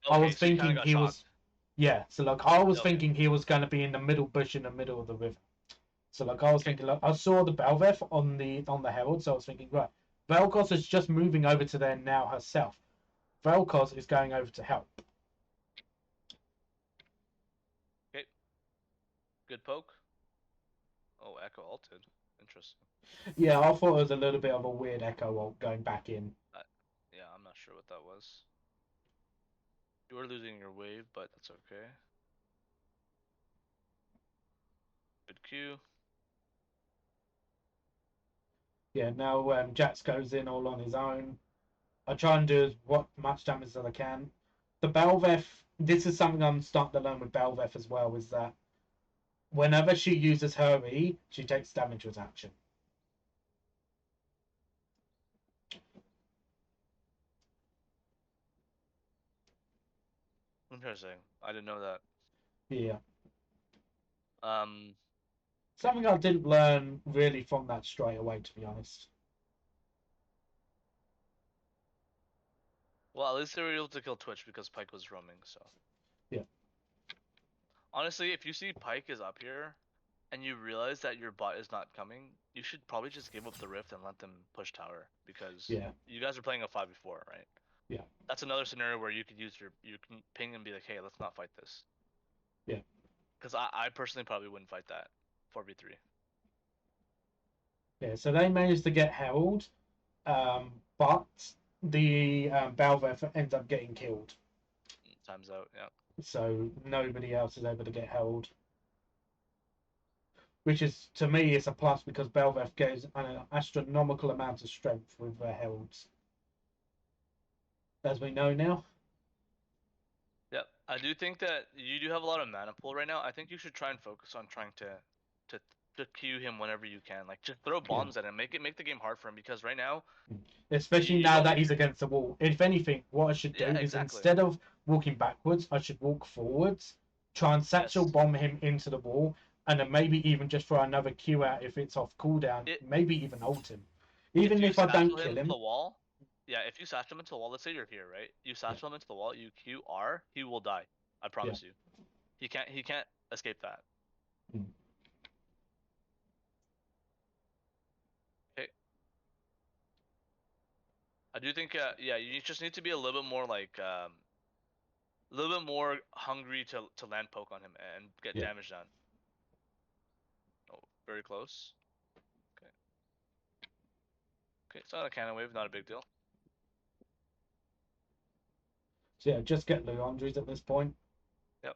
I Okay, was so you kind of thinking got he was, shocked. yeah. So like I was Okay. thinking he was going to be in the middle bush in the middle of the river. So like I was Okay. thinking, like I saw the Belveth on the herald, so I was thinking, right, Vel'Koz is just moving over to there now herself. Vel'Koz is going over to help. Okay. Good poke. Oh, Echo ulted. Interesting. Yeah, I thought it was a little bit of a weird echo ult going back in. Uh, yeah, I'm not sure what that was. You are losing your wave, but that's okay. Good Q. Yeah, now Jax goes in all on his own. I try and do as what much damage as I can. The Belveth, this is something I'm starting to learn with Belveth as well, is that whenever she uses her E, she takes damage with action. Interesting. I didn't know that. Yeah. Um, Something I didn't learn really from that straight away, to be honest. well, at least they were able to kill Twitch because Pike was roaming, so. Yeah. Honestly, if you see Pike is up here and you realize that your bot is not coming, you should probably just give up the rift and let them push tower because Yeah. you guys are playing a 5v4, right? Yeah. That's another scenario where you can ping and be like, hey, let's not fight this. Yeah. Because I personally probably wouldn't fight that 4v3. Yeah. So they managed to get held, but the Belveth ends up getting killed. Time's out, yeah. So nobody else is able to get held. Which is, to me, is a plus because Belveth gives an astronomical amount of strength with their heralds, as we know now. Yep. I do think that you do have a lot of mana pool right now. I think you should try and focus on trying to to cue him whenever you can. Like just throw bombs at him. Make the game hard for him because right now, especially you now don't that need he's against the wall. If anything, what I should do yeah, is exactly. instead of walking backwards, I should walk forwards, try and satchel Yes. bomb him into the wall, and then maybe even just throw another Q out if it's off cooldown. It Maybe even ult him. if Even you if I don't satchel him kill into him, the wall, yeah, if you satchel him into the wall, let's say you're here, right? You yeah, satchel him into the wall, you Q R, he will die. I yeah. promise you. He can't escape that. Mm. Okay. I do think yeah, you just need to be a little bit more like a little bit more hungry to land poke on him and get Yeah. damage done. Oh, very close. Okay. Okay, it's not a cannon wave, not a big deal. So yeah, just get Leandres at this point. Yep.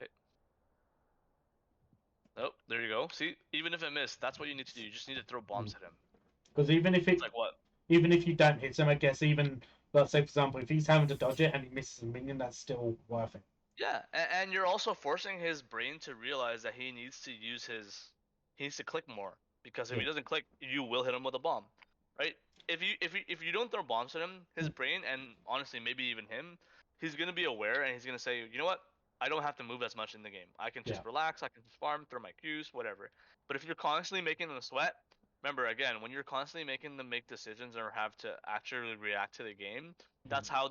Okay. Oh, there you go. See, even if it missed, that's what you need to do. You just need to throw bombs at him. Because It's like what? even if you don't hit him, I guess even let's say for example, if he's having to dodge it and he misses a minion, that's still worth it. Yeah, and you're also forcing his brain to realize that he needs to click more because if Yeah. he doesn't click, you will hit him with a bomb, right? If you don't throw bombs at him, his brain and honestly maybe even him, he's gonna be aware and he's gonna say, you know what? I don't have to move as much in the game. I can Yeah. just relax. I can just farm, throw my Qs, whatever. But if you're constantly making them sweat, remember again, when you're constantly making them make decisions or have to actually react to the game, that's how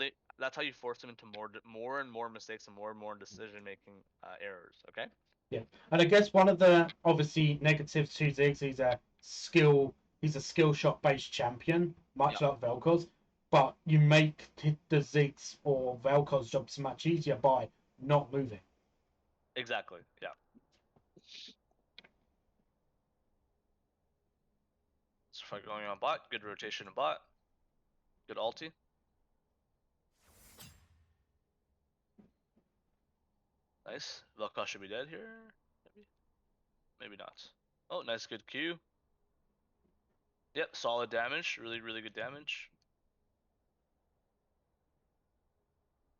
you force them into more and more mistakes and more decision making errors. Okay. Yeah, and I guess one of the obviously negatives to Ziggs, he's a skill shot based champion, much Yeah. like Vel'Koz, but you make the Ziggs or Vel'Koz jobs much easier by not moving. Exactly. Yeah. So if I going on bot, good rotation on bot, good ulti. Nice. Vel'Koz should be dead here. Maybe not. Oh, nice, good Q. Yep, solid damage. Really good damage.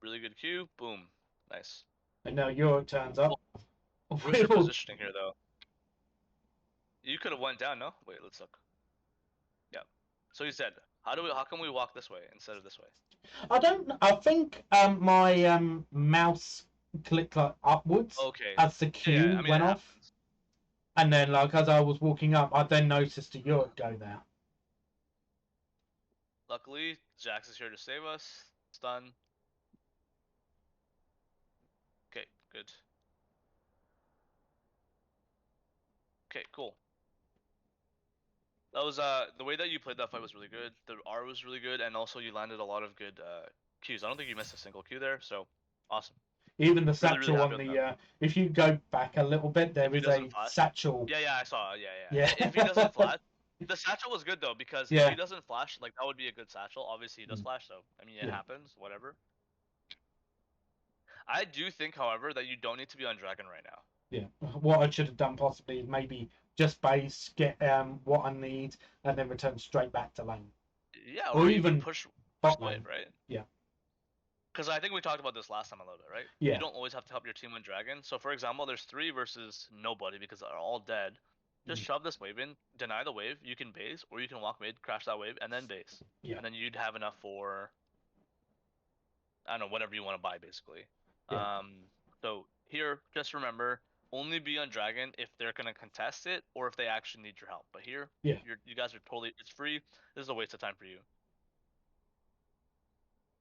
Really good Q. Boom. Nice. And now Euro turns up. Where's your positioning here though? You could have went down, no? Wait, let's look. Yeah. So he said, how can we walk this way instead of this way? I don't. I think my mouse clicked like upwards Okay. as the Yeah, Q I mean it went off, happens. and then like as I was walking up, I then noticed the Europe go there. Luckily, Jax is here to save us. Stun. Okay, good. Okay, cool. That was the way that you played that fight was really good. The R was really good, and also you landed a lot of good Qs. I don't think you missed a single Q there, so awesome. Even the Really satchel happy on with that. the if you go back a little bit, there If he is doesn't a flash. satchel. Yeah, I saw. Yeah. Yeah. If he doesn't flash, the satchel was good though because if Yeah. he doesn't flash, like that would be a good satchel. Obviously he does flash, so I mean it Yeah. happens. Whatever. I do think, however, that you don't need to be on Dragon right now. Yeah. What I should have done possibly is maybe just base, get what I need, and then return straight back to lane. Yeah, Or or even even push bot the wave, lane. right? Yeah. Because I think we talked about this last time a little bit, right? You Yeah. don't always have to help your team win Dragon. So for example, there's 3 versus nobody because they're all dead. Just shove this wave in, deny the wave. You can base, or you can walk mid, crash that wave, and then base. Yeah. And then you'd have enough for I don't know, whatever you want to buy, basically. Yeah. So here, just remember, only be on Dragon if they're gonna contest it or if they actually need your help. But here, Yeah. you guys are totally, it's free. This is a waste of time for you.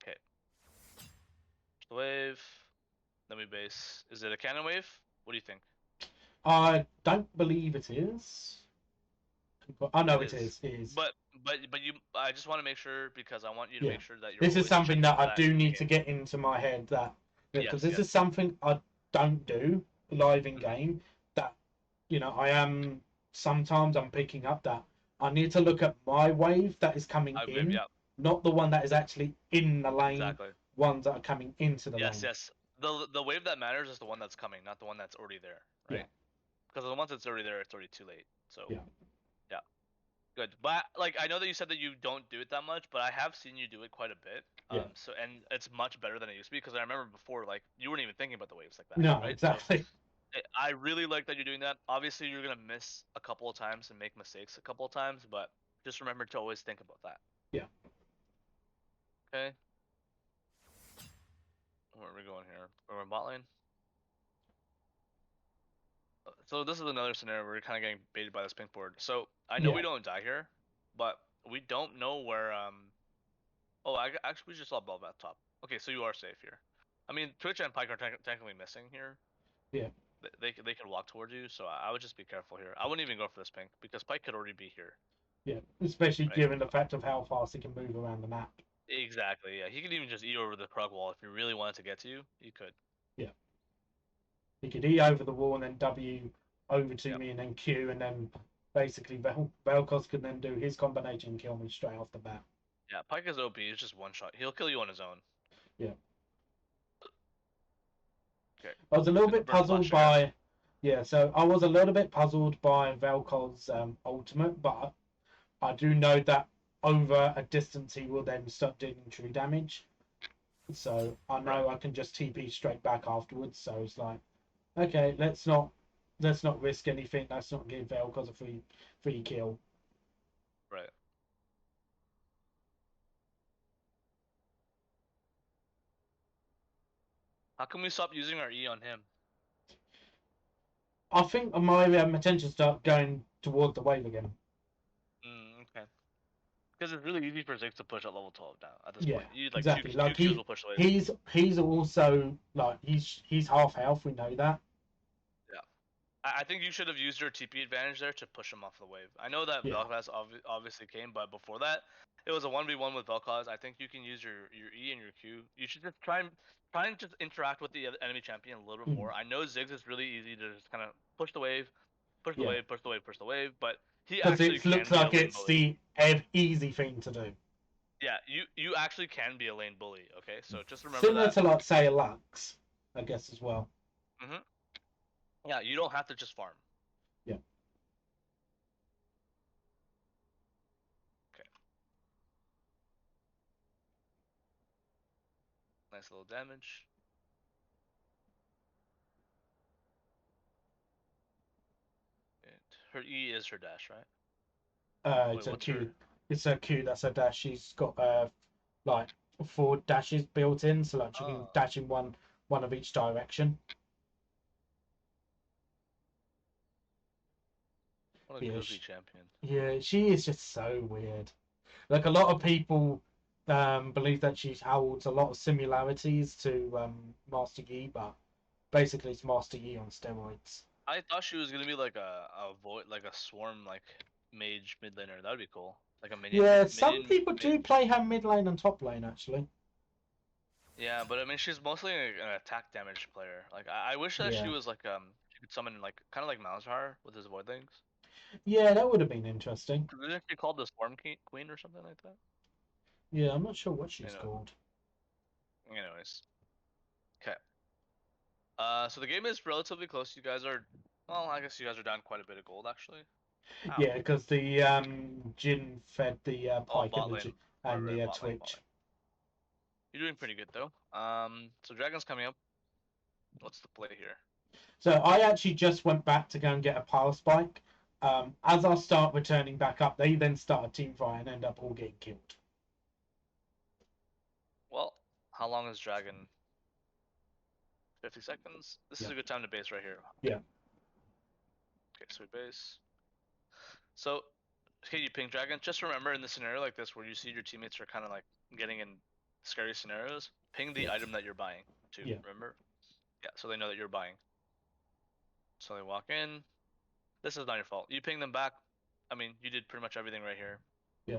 Okay. The wave. Then we base. Is it a cannon wave? What do you think? I don't believe it is. Oh no, it is. It is. But you, I just want to make sure because I want you to Yeah. make sure that you're This is always something checking that for I do need to game. get into my head that because Yes, this is something I don't do live in Mhm. game. That I am sometimes I'm picking up that I need to look at my wave that is coming Maybe, in, yeah. not the one that is actually in the lane. Exactly. Ones that are coming into the lane. Yes. The wave that matters is the one that's coming, not the one that's already there, right? Yeah. Because the ones that's already there, it's already too late. So Yeah. yeah, Good. But like I know that you said that you don't do it that much, but I have seen you do it quite a bit. Yeah. So and it's much better than it used to be because I remember before like you weren't even thinking about the waves like that, No, right? So exactly. I really like that you're doing that. Obviously, you're gonna miss a couple of times and make mistakes a couple of times, but just remember to always think about that. Yeah. Okay. Where are we going here? We're in bot lane. So this is another scenario where we're kind of getting baited by this pink board. So I know we Yeah. don't die here, but we don't know where. Oh, actually we just saw Belv at top. Okay, so you are safe here. I mean, Twitch and Pike are technically missing here. Yeah. They could walk towards you, so I would just be careful here. I wouldn't even go for this pink because Pike could already be here. Yeah. Especially Right. given the fact of how fast he can move around the map. Exactly. Yeah, he could even just E over the Krug wall if he really wanted to get to you. He could. Yeah. He could E over the wall and then W over to Yep. me and then Q, and then basically Vel'Koz could then do his combination and kill me straight off the bat. Yeah, Pike is OP. He's just one shot. He'll kill you on his own. Yeah. Okay. I was a little bit puzzled by, yeah. So I was a little bit puzzled by Vel'Koz's ultimate, but I do know that over a distance he will then start doing true damage. So I know I can just TP straight back afterwards. So it's like, okay, let's not risk anything. Let's not give Vel'Koz a free kill. Right. How can we stop using our E on him? I think my attention start going toward the wave again. Okay. Because it's really easy for Ziggs to push at level 12 now at this Yeah, point. You, like, exactly. Two Like Qs will push the wave. he's also like he's half health. We know that. Yeah. I think you should have used your TP advantage there to push him off the wave. I know that Yeah. Vel'Koz obviously came, but before that, it was a 1v1 with Vel'Koz. I think you can use your E and your Q. You should just try and just interact with the enemy champion a little bit more. I know Ziggs is really easy to just kind of push the wave, push the wave, push the wave, push the wave, but he Because actually it can looks be a like lane it's bully. the easy thing to do. Yeah, you actually can be a lane bully. Okay, so just remember Similar that. to like say a Lux, I guess as well. Yeah, you don't have to just farm. Yeah. Okay. Nice little damage. Her E is her dash, right? It's a Q. It's a Q. That's a dash. She's got like 4 dashes built in, so like she can dash in one of each direction. What a goofy champion. Yeah, she is just so weird. Like a lot of people believe that she holds a lot of similarities to Master Yi, but basically it's Master Yi on steroids. I thought she was gonna be like a void, like a swarm, like mage mid laner. That'd be cool. Like a minion. Yeah, some people do play her mid lane and top lane actually. Yeah, but I mean she's mostly an attack damage player. Like I wish that she was like she could summon like kind of like Malzahar with his void things. Yeah, that would have been interesting. Isn't she called the Swarm Queen or something like that? Yeah, I'm not sure what she's called. Anyways. Okay. So the game is relatively close. You guys are, well, I guess you guys are down quite a bit of gold actually. Ow. Yeah, because the Jin fed the Pike and the Twitch. You're doing pretty good though. So Dragon's coming up. What's the play here? So I actually just went back to go and get a power spike. As I start returning back up, they then start a team fight and end up all getting killed. Well, how long is Dragon? 50 seconds. This is a good time to base right here. Yeah. Okay, so we base. So, okay, you ping Dragon. Just remember in the scenario like this where you see your teammates are kind of like getting in scary scenarios, ping the item that you're buying too, remember? Yeah, so they know that you're buying. So they walk in. This is not your fault. You ping them back. I mean, you did pretty much everything right here. Yeah.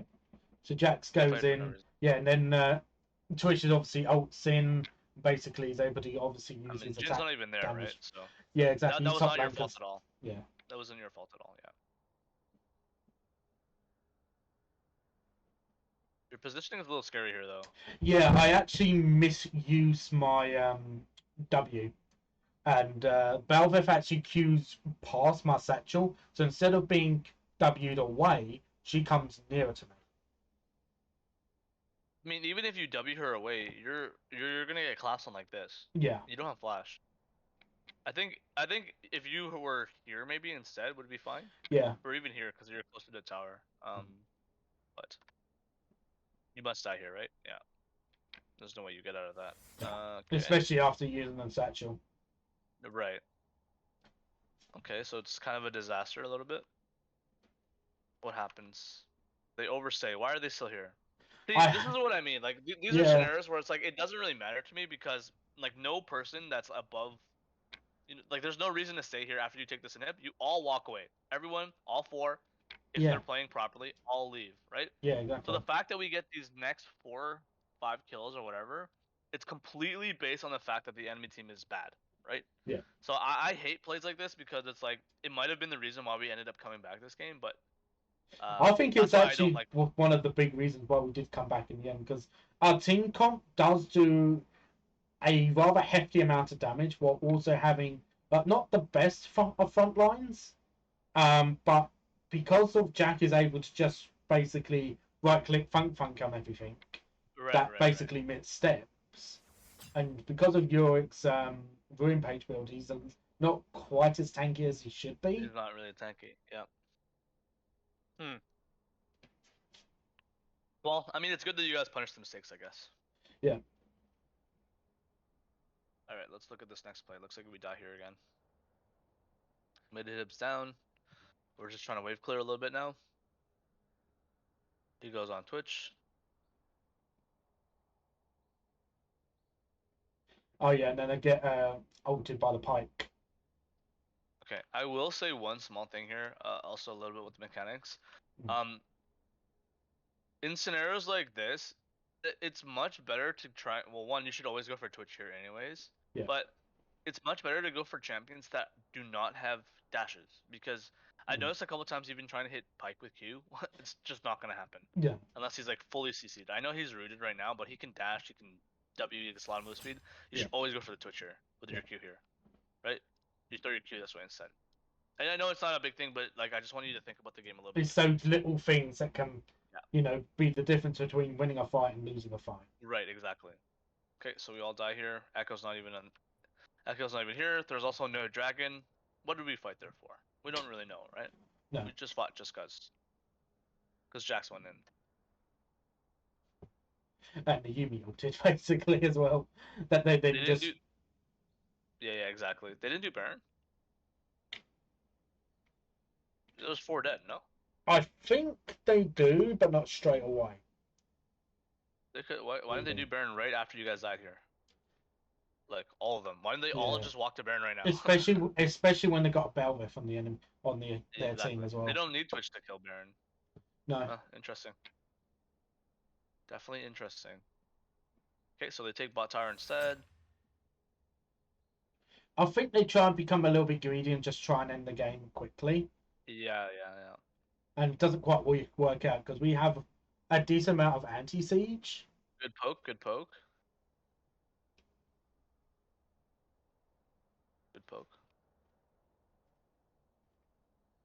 So Jax goes in. Yeah, and then Twitch is obviously ults in. Basically, he's able to obviously use his attack. Jin's not even there, damage. Right? So yeah, exactly. That was not your fault at all. Yeah. That wasn't your fault at all. Yeah. Your positioning is a little scary here, though. Yeah, I actually misuse my W. And Bel'Koz actually Q's past my satchel. So instead of being W'd away, she comes nearer to me. I mean, even if you W her away, you're gonna get class on like this. Yeah. You don't have flash. I think if you were here maybe instead would be fine. Yeah. Or even here because you're close to the tower. But you must die here, right? Yeah. There's no way you get out of that. Okay. Especially after using the satchel. Right. Okay, so it's kind of a disaster a little bit. What happens? They overstay. Why are they still here? See, this is what I mean. Like these are scenarios where it's like it doesn't really matter to me because like no person that's above, like there's no reason to stay here after you take this inhib. You all walk away. Everyone, all four, if they're playing properly, all leave. Right? Yeah, exactly. So the fact that we get these next 4, 5 kills or whatever, it's completely based on the fact that the enemy team is bad. Right? Yeah. So I hate plays like this because it's like it might have been the reason why we ended up coming back this game, but I think it's actually like... one of the big reasons why we did come back in the end, because our team comp does do a rather hefty amount of damage while also having not the best front lines, but because of Jack is able to just basically right click funk on everything, that basically missed steps, and because of Yorick's ruin page build, he's not quite as tanky as he should be. He's not really tanky, yeah. Well, I mean, it's good that you guys punish the mistakes, I guess. Yeah. Alright, let's look at this next play. Looks like we die here again. Mid hips down. We're just trying to wave clear a little bit now. He goes on Twitch. Oh yeah, and then I get ulted by the pike. Okay, I will say one small thing here, also a little bit with the mechanics. In scenarios like this, it's much better to try. Well, one, you should always go for Twitch here, anyways. Yeah. But it's much better to go for champions that do not have dashes, because I noticed a couple times even trying to hit Pike with Q, it's just not gonna happen. Yeah. Unless he's like fully CC'd. I know he's rooted right now, but he can dash, he can W, he gets a lot of move speed. You should always go for the Twitch here with your Q here, right? You throw your Q this way instead. And I know it's not a big thing, but like I just want you to think about the game a little bit. It's those little things that can, be the difference between winning a fight and losing a fight. Right, exactly. Okay, so we all die here. Echo's not even here. There's also no dragon. What did we fight there for? We don't really know, right? No. We just fought just cause Jax went in. And the Yumi ulted basically as well. That they didn't just. Yeah, exactly. They didn't do Baron. It was 4 dead, no? I think they do, but not straight away. They could. Why didn't they do Baron right after you guys died here? Like all of them. Why didn't they all just walk to Baron right now? especially when they got a Belveth on the enemy their team as well. They don't need Twitch to kill Baron. No. Interesting. Definitely interesting. Okay, so they take bot tower instead. I think they try and become a little bit greedy and just try and end the game quickly. Yeah. And it doesn't quite work out because we have a decent amount of anti-siege. Good poke. Good poke.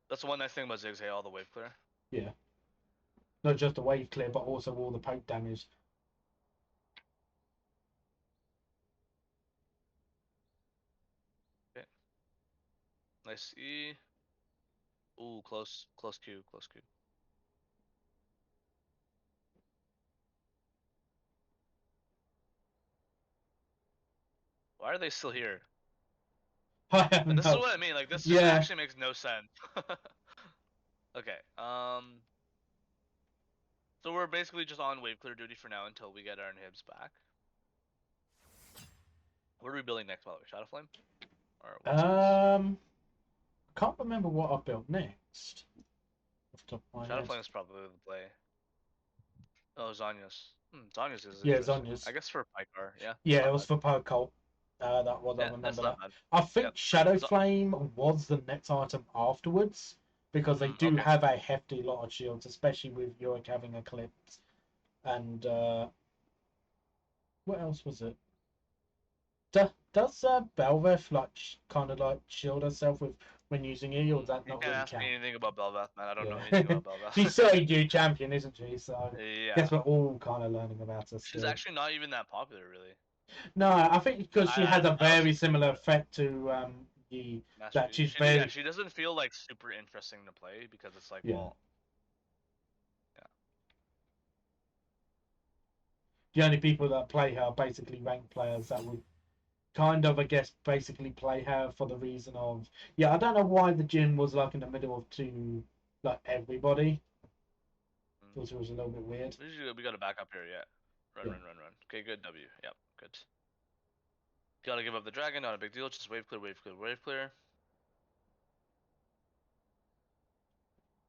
That's the one nice thing about Ziggs, all the wave clear. Yeah. Not just the wave clear, but also all the poke damage. Okay. Nice E. Ooh, close Q. Why are they still here? And this is what I mean. Like this just actually makes no sense. Okay. So we're basically just on wave clear duty for now until we get our inhibs back. What are we building next, by the way? Shadow Flame? Or can't remember what I built next. Shadow Flame is probably the play. Oh, Zhonya's. Zhonya's is Zhonya's. I guess for Pycar, yeah. Yeah, it was for Pycar. That was, I remember that. I think Shadow Flame was the next item afterwards, because they do have a hefty lot of shields, especially with Yorick having Eclipse. And what else was it? Does Belveth kind of shield herself with when using E, or does that You not can't really ask me count? anything about Bel'Veth, man. I don't know anything Yeah. about Bel'Veth. She's 30 champion, isn't she? So Yeah. guess we're all kind of learning about her She's still. actually not even that popular, really. No, I think because she has a I don't see very too much similar of it. effect to the Master that Yi. she's Yeah, very she doesn't feel like super interesting to play because it's like, yeah. well, yeah. The only people that play her are basically ranked players that would kind of, I guess, basically play her for the reason of yeah. I don't know why the gym was like in the middle of two like everybody. Thought it was a little bit weird. We got to back up here, yeah. Run, Yeah. run, run, run. Okay, good. W. Yep, good. Gotta give up the dragon, not a big deal. Just wave clear, wave clear, wave clear.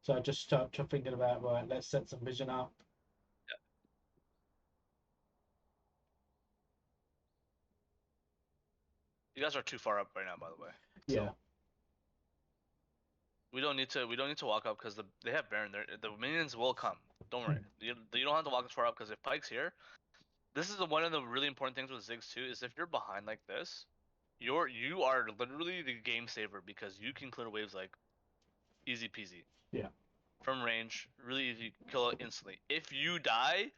So I just start thinking about right. Let's set some vision up. Yeah. You guys are too far up right now, by the way. Yeah. So we don't need to walk up because they have Baron. The minions will come. Don't worry. You don't have to walk as far up because if Pike's here, this is one of the really important things with Ziggs too. Is if you're behind like this, you are literally the game saver because you can clear waves like easy peasy. Yeah. From range, really easy, kill it instantly. If you die,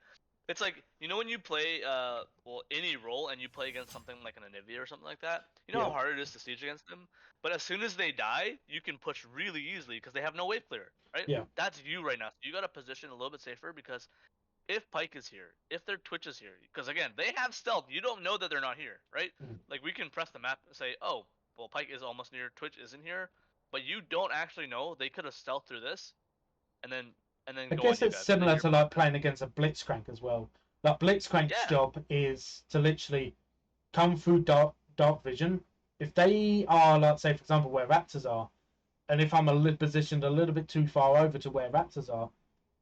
it's like when you play well any role and you play against something like an NVIDIA or something like that. You know how hard it is to siege against them, but as soon as they die, you can push really easily because they have no wave clear, right? Yeah. That's you right now. So you got to position a little bit safer because if Pike is here, if their Twitch is here, because again they have stealth, you don't know that they're not here, right? Like we can press the map and say, oh, well Pike is almost near, Twitch isn't here, but you don't actually know they could have stealthed through this, and then I go on guess you it's guys, and then similar you're to like playing against a Blitzcrank as well. Like Blitzcrank's yeah. job is to literally come through dark vision. If they are, like, say for example, where Raptors are, and if I'm positioned a little bit too far over to where Raptors are,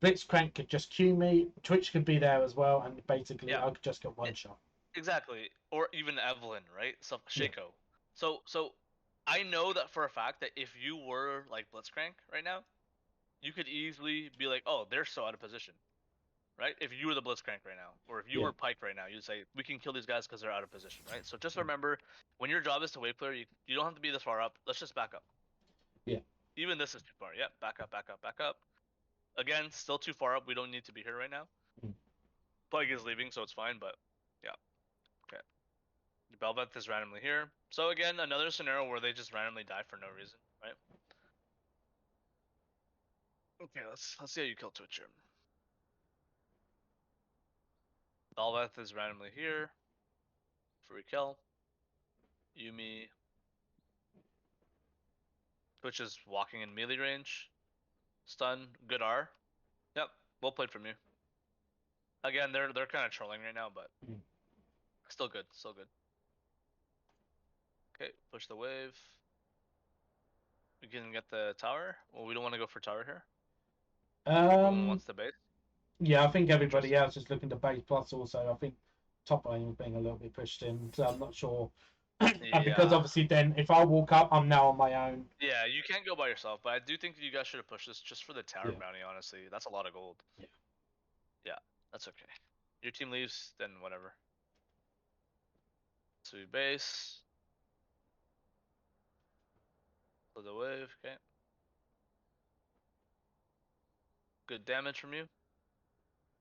Blitzcrank could just cue me. Twitch could be there as well, and basically I could just get one shot. Exactly, or even Evelyn, right? So Shaco. So I know that for a fact that if you were like Blitzcrank right now, you could easily be like, oh, they're so out of position, right? If you were the Blitzcrank right now, or if you were Pike right now, you'd say we can kill these guys because they're out of position, right? So just remember, when your job is to wave clear, you don't have to be this far up. Let's just back up. Yeah. Even this is too far. Yep, back up, back up, back up. Again, still too far up. We don't need to be here right now. Pike is leaving, so it's fine. But yeah, okay. Bel'Veth is randomly here. So again, another scenario where they just randomly die for no reason, right? Okay, let's see how you kill Twitch here. Bel'Veth is randomly here. Free kill. Yuumi. Twitch is walking in melee range. Stun. Good R. Yep, well played from you. Again, they're kind of trolling right now, but still good, still good. Okay, push the wave. We can get the tower. Well, we don't want to go for tower here. Everyone wants the base. Yeah, I think everybody else is looking to base. Plus, also, I think top lane was being a little bit pushed in, so I'm not sure. And because obviously, then if I walk up, I'm now on my own. Yeah, you can't go by yourself, but I do think you guys should have pushed this just for the tower bounty. Honestly, that's a lot of gold. Yeah, that's okay. Your team leaves, then whatever. So we base. For the wave, okay. Good damage from you.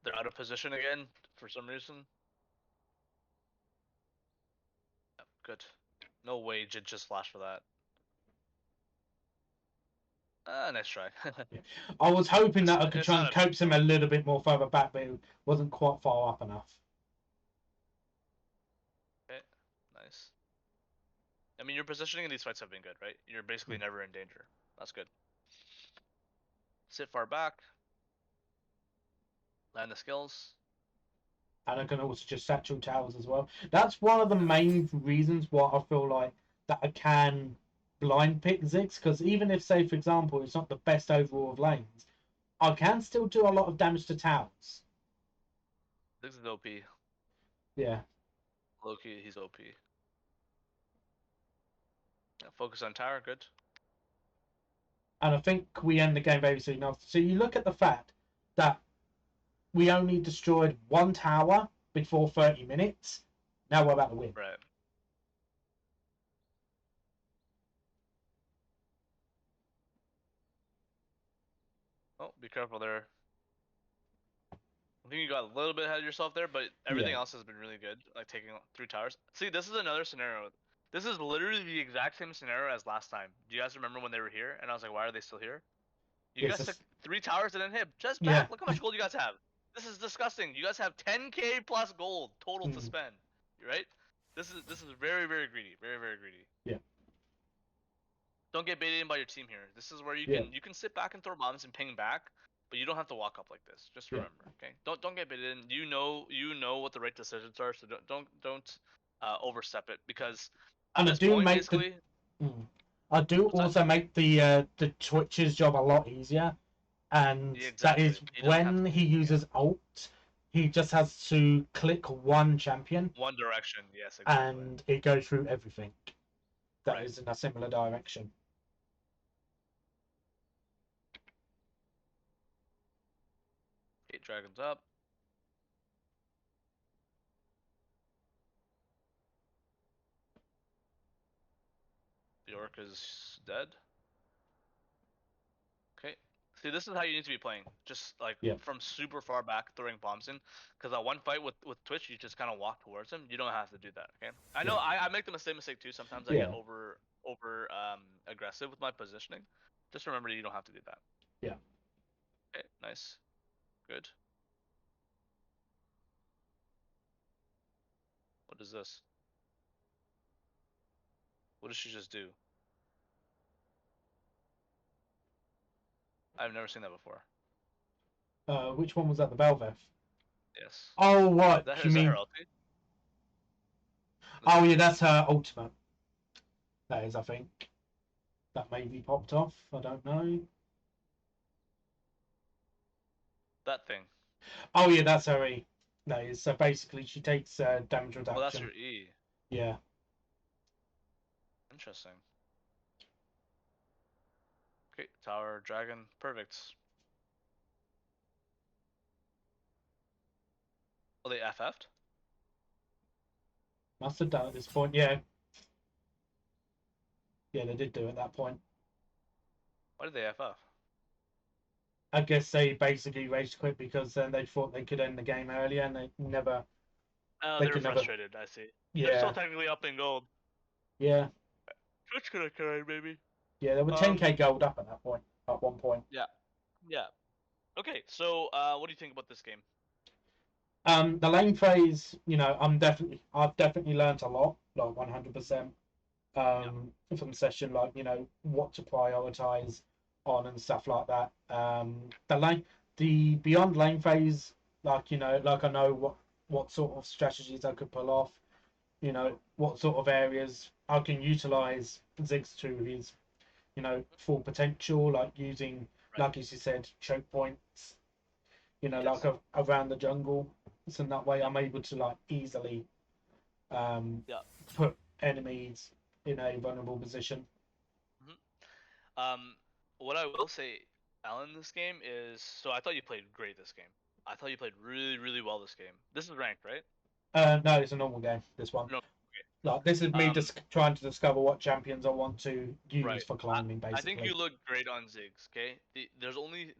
They're out of position again for some reason. Yep, good. No way Jid just flashed for that. Nice try. I was hoping that I could try and coax him a little bit more further back, but it wasn't quite far up enough. Okay, nice. I mean, your positioning in these fights have been good, right? You're basically never in danger. That's good. Sit far back. Land the skills. And I can also just satchel towers as well. That's one of the main reasons why I feel like that I can blind pick Ziggs, because even if, say, for example, it's not the best overall of lanes, I can still do a lot of damage to towers. Ziggs is OP. Yeah. Loki, he's OP. Yeah, focus on tower, good. And I think we end the game very soon after. So you look at the fact that we only destroyed one tower before 30 minutes. Now we're about to win. Right. Be careful there. I think you got a little bit ahead of yourself there, but everything Yeah. else has been really good. Like taking 3 towers. See, this is another scenario. This is literally the exact same scenario as last time. Do you guys remember when they were here? And I was like, why are they still here? You Yes. guys took 3 towers and then hit. Just Yeah. back. Look how much gold you guys have. This is disgusting. You guys have 10k plus gold total to Mm. spend. Right? This is very very greedy. Very very greedy. Yeah. Don't get baited in by your team here. This is where you Yeah. can sit back and throw bombs and ping back, but you don't have to walk up like this. Just Yeah. remember, okay? Don't get baited in. You know what the right decisions are, so don't overstep it because at And I this do point, make the. basically, I do what's that? also make the Twitch's job a lot easier, and Yeah, that exactly. is He doesn't have when to he uses ult, he just has to click one champion, one direction. Yes, exactly. and it goes through everything that Right. is in a similar direction. Okay, dragons up. The orc is dead. Okay. See, this is how you need to be playing. Just like Yeah. from super far back, throwing bombs in. Because that one fight with Twitch, you just kind of walk towards him. You don't have to do that. Okay. I know I make the same mistake too. Sometimes I get Yeah. over aggressive with my positioning. Just remember you don't have to do that. Yeah. Okay. Nice. Good. What is this? What did she just do? I've never seen that before. Which one was that? The Belveth? Yes. Oh, what? Is You that her mean? ulti? Oh, yeah, that's her ultimate. That is, I think. That maybe popped off. I don't know. That thing. Oh, yeah, that's her E. That is. So basically, she takes damage Well, that's reduction. your E. Yeah. Interesting. Okay, tower, dragon, perfect. Oh, they FF'd? Must have done at this point. Yeah. Yeah, they did do at that point. Why did they FF? I guess they basically rage quit because then they thought they could end the game earlier and they never. Oh, They they were could never. frustrated, I see. They're still Yeah. technically up in gold. Yeah. Twitch could have carried, maybe. Yeah, they were 10k gold up at that point. At one point. Yeah. Yeah. Okay, so what do you think about this game? The lane phase, I've definitely learnt a lot, like 100%. From the session, like what to prioritize on and stuff like that. The beyond lane phase, like I know what sort of strategies I could pull off. What sort of areas I can utilize Ziggs to his, full potential, like using, Right. like as you said, choke points. Yes. Like around the jungle, so that way I'm able to like easily Yeah. put enemies in a vulnerable position. What I will say, Alan, this game is so I thought you played great this game. I thought you played really, really well this game. This is ranked, right? No, it's a normal game. This one, No. Okay. like this is me just trying to discover what champions I want to use Right. for climbing. I think Basically, you look great on Ziggs. Okay.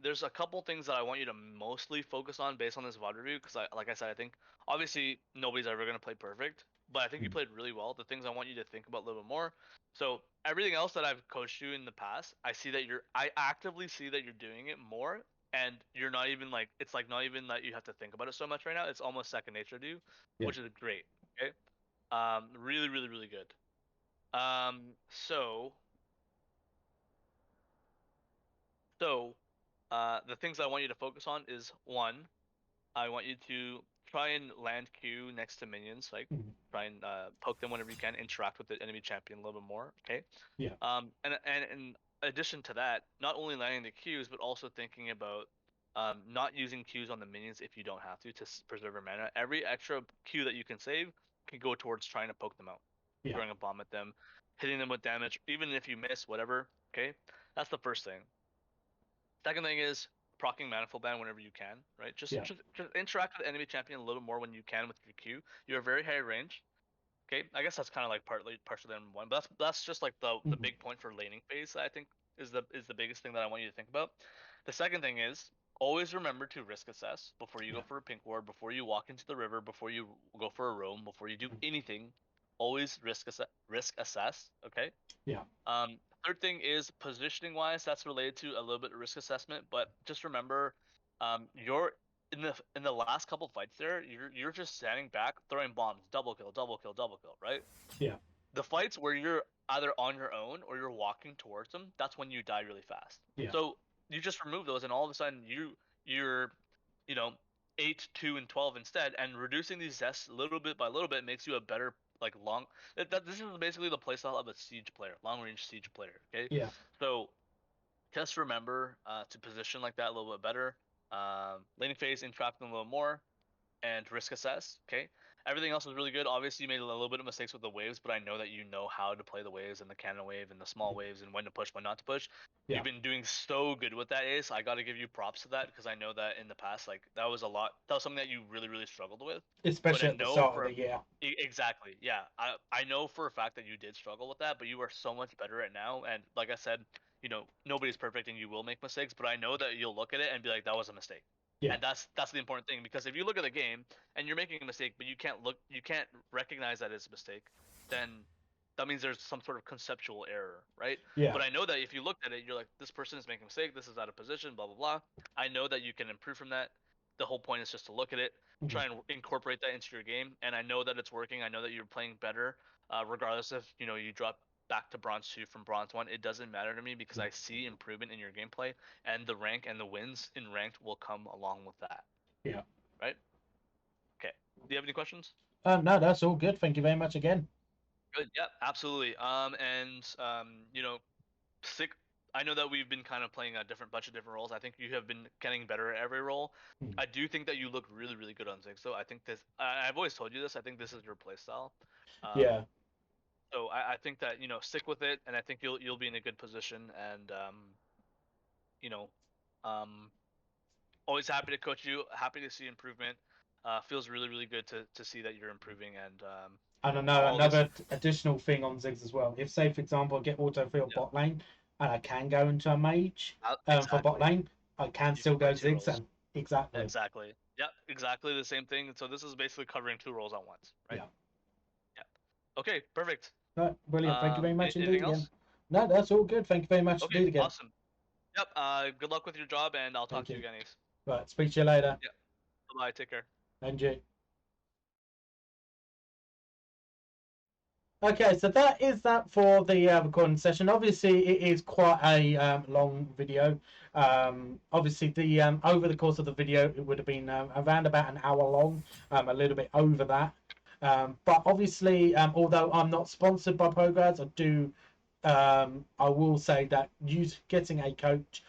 There's a couple things that I want you to mostly focus on based on this VOD review because like I said, I think obviously nobody's ever gonna play perfect, but I think you played really well. The things I want you to think about a little bit more. So everything else that I've coached you in the past, I actively see that you're doing it more, and you're not even like it's like not even that you have to think about it so much right now. It's almost second nature to you, yeah, which is great. Okay. Really, really, really good. So. So, the things I want you to focus on is one, I want you to try and land Q next to minions, like try and poke them whenever you can, interact with the enemy champion a little bit more, okay? yeah, And in addition to that, not only landing the Qs, but also thinking about not using Qs on the minions if you don't have to preserve your mana. Every extra Q that you can save can go towards trying to poke them out, yeah, throwing a bomb at them, hitting them with damage, even if you miss, whatever, okay? That's the first thing. Second thing is proccing Manifold Band whenever you can, right? Just, yeah, just interact with the enemy champion a little more when you can with your Q. You're very high range. Okay, I guess that's kind of like partially in one, but that's just like the big point for laning phase. I think is the biggest thing that I want you to think about. The second thing is always remember to risk assess before you go for a pink ward, before you walk into the river, before you go for a roam, before you do anything. Always risk assess. Okay. Yeah. Third thing is positioning wise. That's related to a little bit of risk assessment, but just remember, you're in the last couple fights there. You're just standing back, throwing bombs, double kill, double kill, double kill, right? Yeah. The fights where you're either on your own or you're walking towards them, that's when you die really fast. Yeah. So you just remove those, and all of a sudden you're, you know, 8, 2, and 12 instead, and reducing these deaths little bit by little bit makes you a better like long. This is basically the playstyle of a siege player, long range siege player. Okay. Yeah. So just remember to position like that a little bit better. Laning phase, entrap them a little more, and risk assess. Okay. Everything else was really good. Obviously, you made a little bit of mistakes with the waves, but I know that you know how to play the waves and the cannon wave and the small waves and when to push, when not to push. Yeah. You've been doing so good with that, Ace. I got to give you props to that because I know that in the past, like that was something that you really, really struggled with. Especially at the start of the year. Exactly. Yeah. I know for a fact that you did struggle with that, but you are so much better at now. And like I said, you know, nobody's perfect and you will make mistakes, but I know that you'll look at it and be like, that was a mistake. Yeah. And that's the important thing, because if you look at the game and you're making a mistake, but you can't recognize that it's a mistake, then that means there's some sort of conceptual error, right? Yeah. But I know that if you looked at it, you're like, this person is making a mistake, this is out of position, blah blah blah. I know that you can improve from that. The whole point is just to look at it, try and incorporate that into your game, and I know that it's working. I know that you're playing better, regardless if you drop back to bronze 2 from bronze 1. It doesn't matter to me because I see improvement in your gameplay, and the rank and the wins in ranked will come along with that. Yeah. Right? Okay. Do you have any questions? No, that's all good. Thank you very much again. Good. Yeah, absolutely. Sick. I know that we've been kind of playing a bunch of different roles. I think you have been getting better at every role. I do think that you look really, really good on Ziggs, though. I think I've always told you this. I think this is your play style. Yeah. So I think that stick with it, and I think you'll be in a good position. And always happy to coach you. Happy to see improvement. Feels really, really good to see that you're improving. And I know another additional thing on Ziggs as well. If, say, for example, I get auto field bot lane and I can go into a mage for bot lane, I can still go Ziggs. And exactly. Yep, exactly the same thing. So this is basically covering 2 roles at once, right? Yeah. Okay, perfect. Right, brilliant. Thank you very much indeed again. Else? No, that's all good. Thank you very much indeed again. Awesome. Yep. Good luck with your job, and I'll talk to you again, Ace. Right. Speak to you later. Yeah. Bye. Take care. And you. Okay, so that is that for the recording session. Obviously, it is quite a long video. Obviously, the over the course of the video, it would have been around about an hour long, a little bit over that. But obviously, although I'm not sponsored by Progress, I will say that getting a coach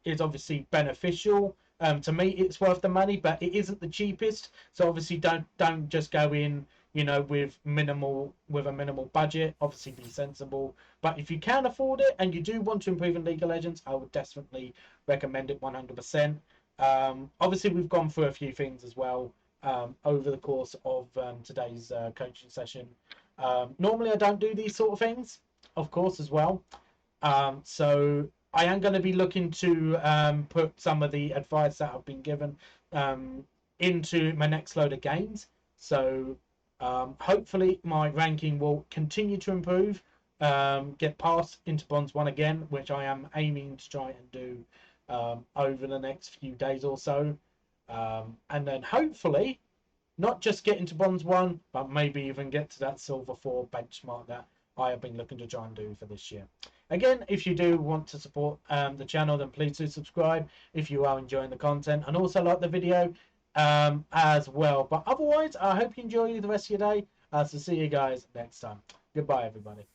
is obviously beneficial. To me, it's worth the money, but it isn't the cheapest. So obviously, don't just go in, with a minimal budget. Obviously, be sensible. But if you can afford it and you do want to improve in League of Legends, I would definitely recommend it 100%. Obviously, we've gone through a few things as well over the course of today's coaching session. Normally, I don't do these sort of things, of course, as well. So I am going to be looking to put some of the advice that I've been given into my next load of games. So hopefully my ranking will continue to improve, get past into Bronze 1 again, which I am aiming to try and do over the next few days or so. And then hopefully not just get into Bronze 1, but maybe even get to that Silver 4 benchmark that I have been looking to try and do for this year. Again, if you do want to support the channel, then please do subscribe if you are enjoying the content, and also like the video as well. But otherwise, I hope you enjoy the rest of your day. So see you guys next time. Goodbye, everybody.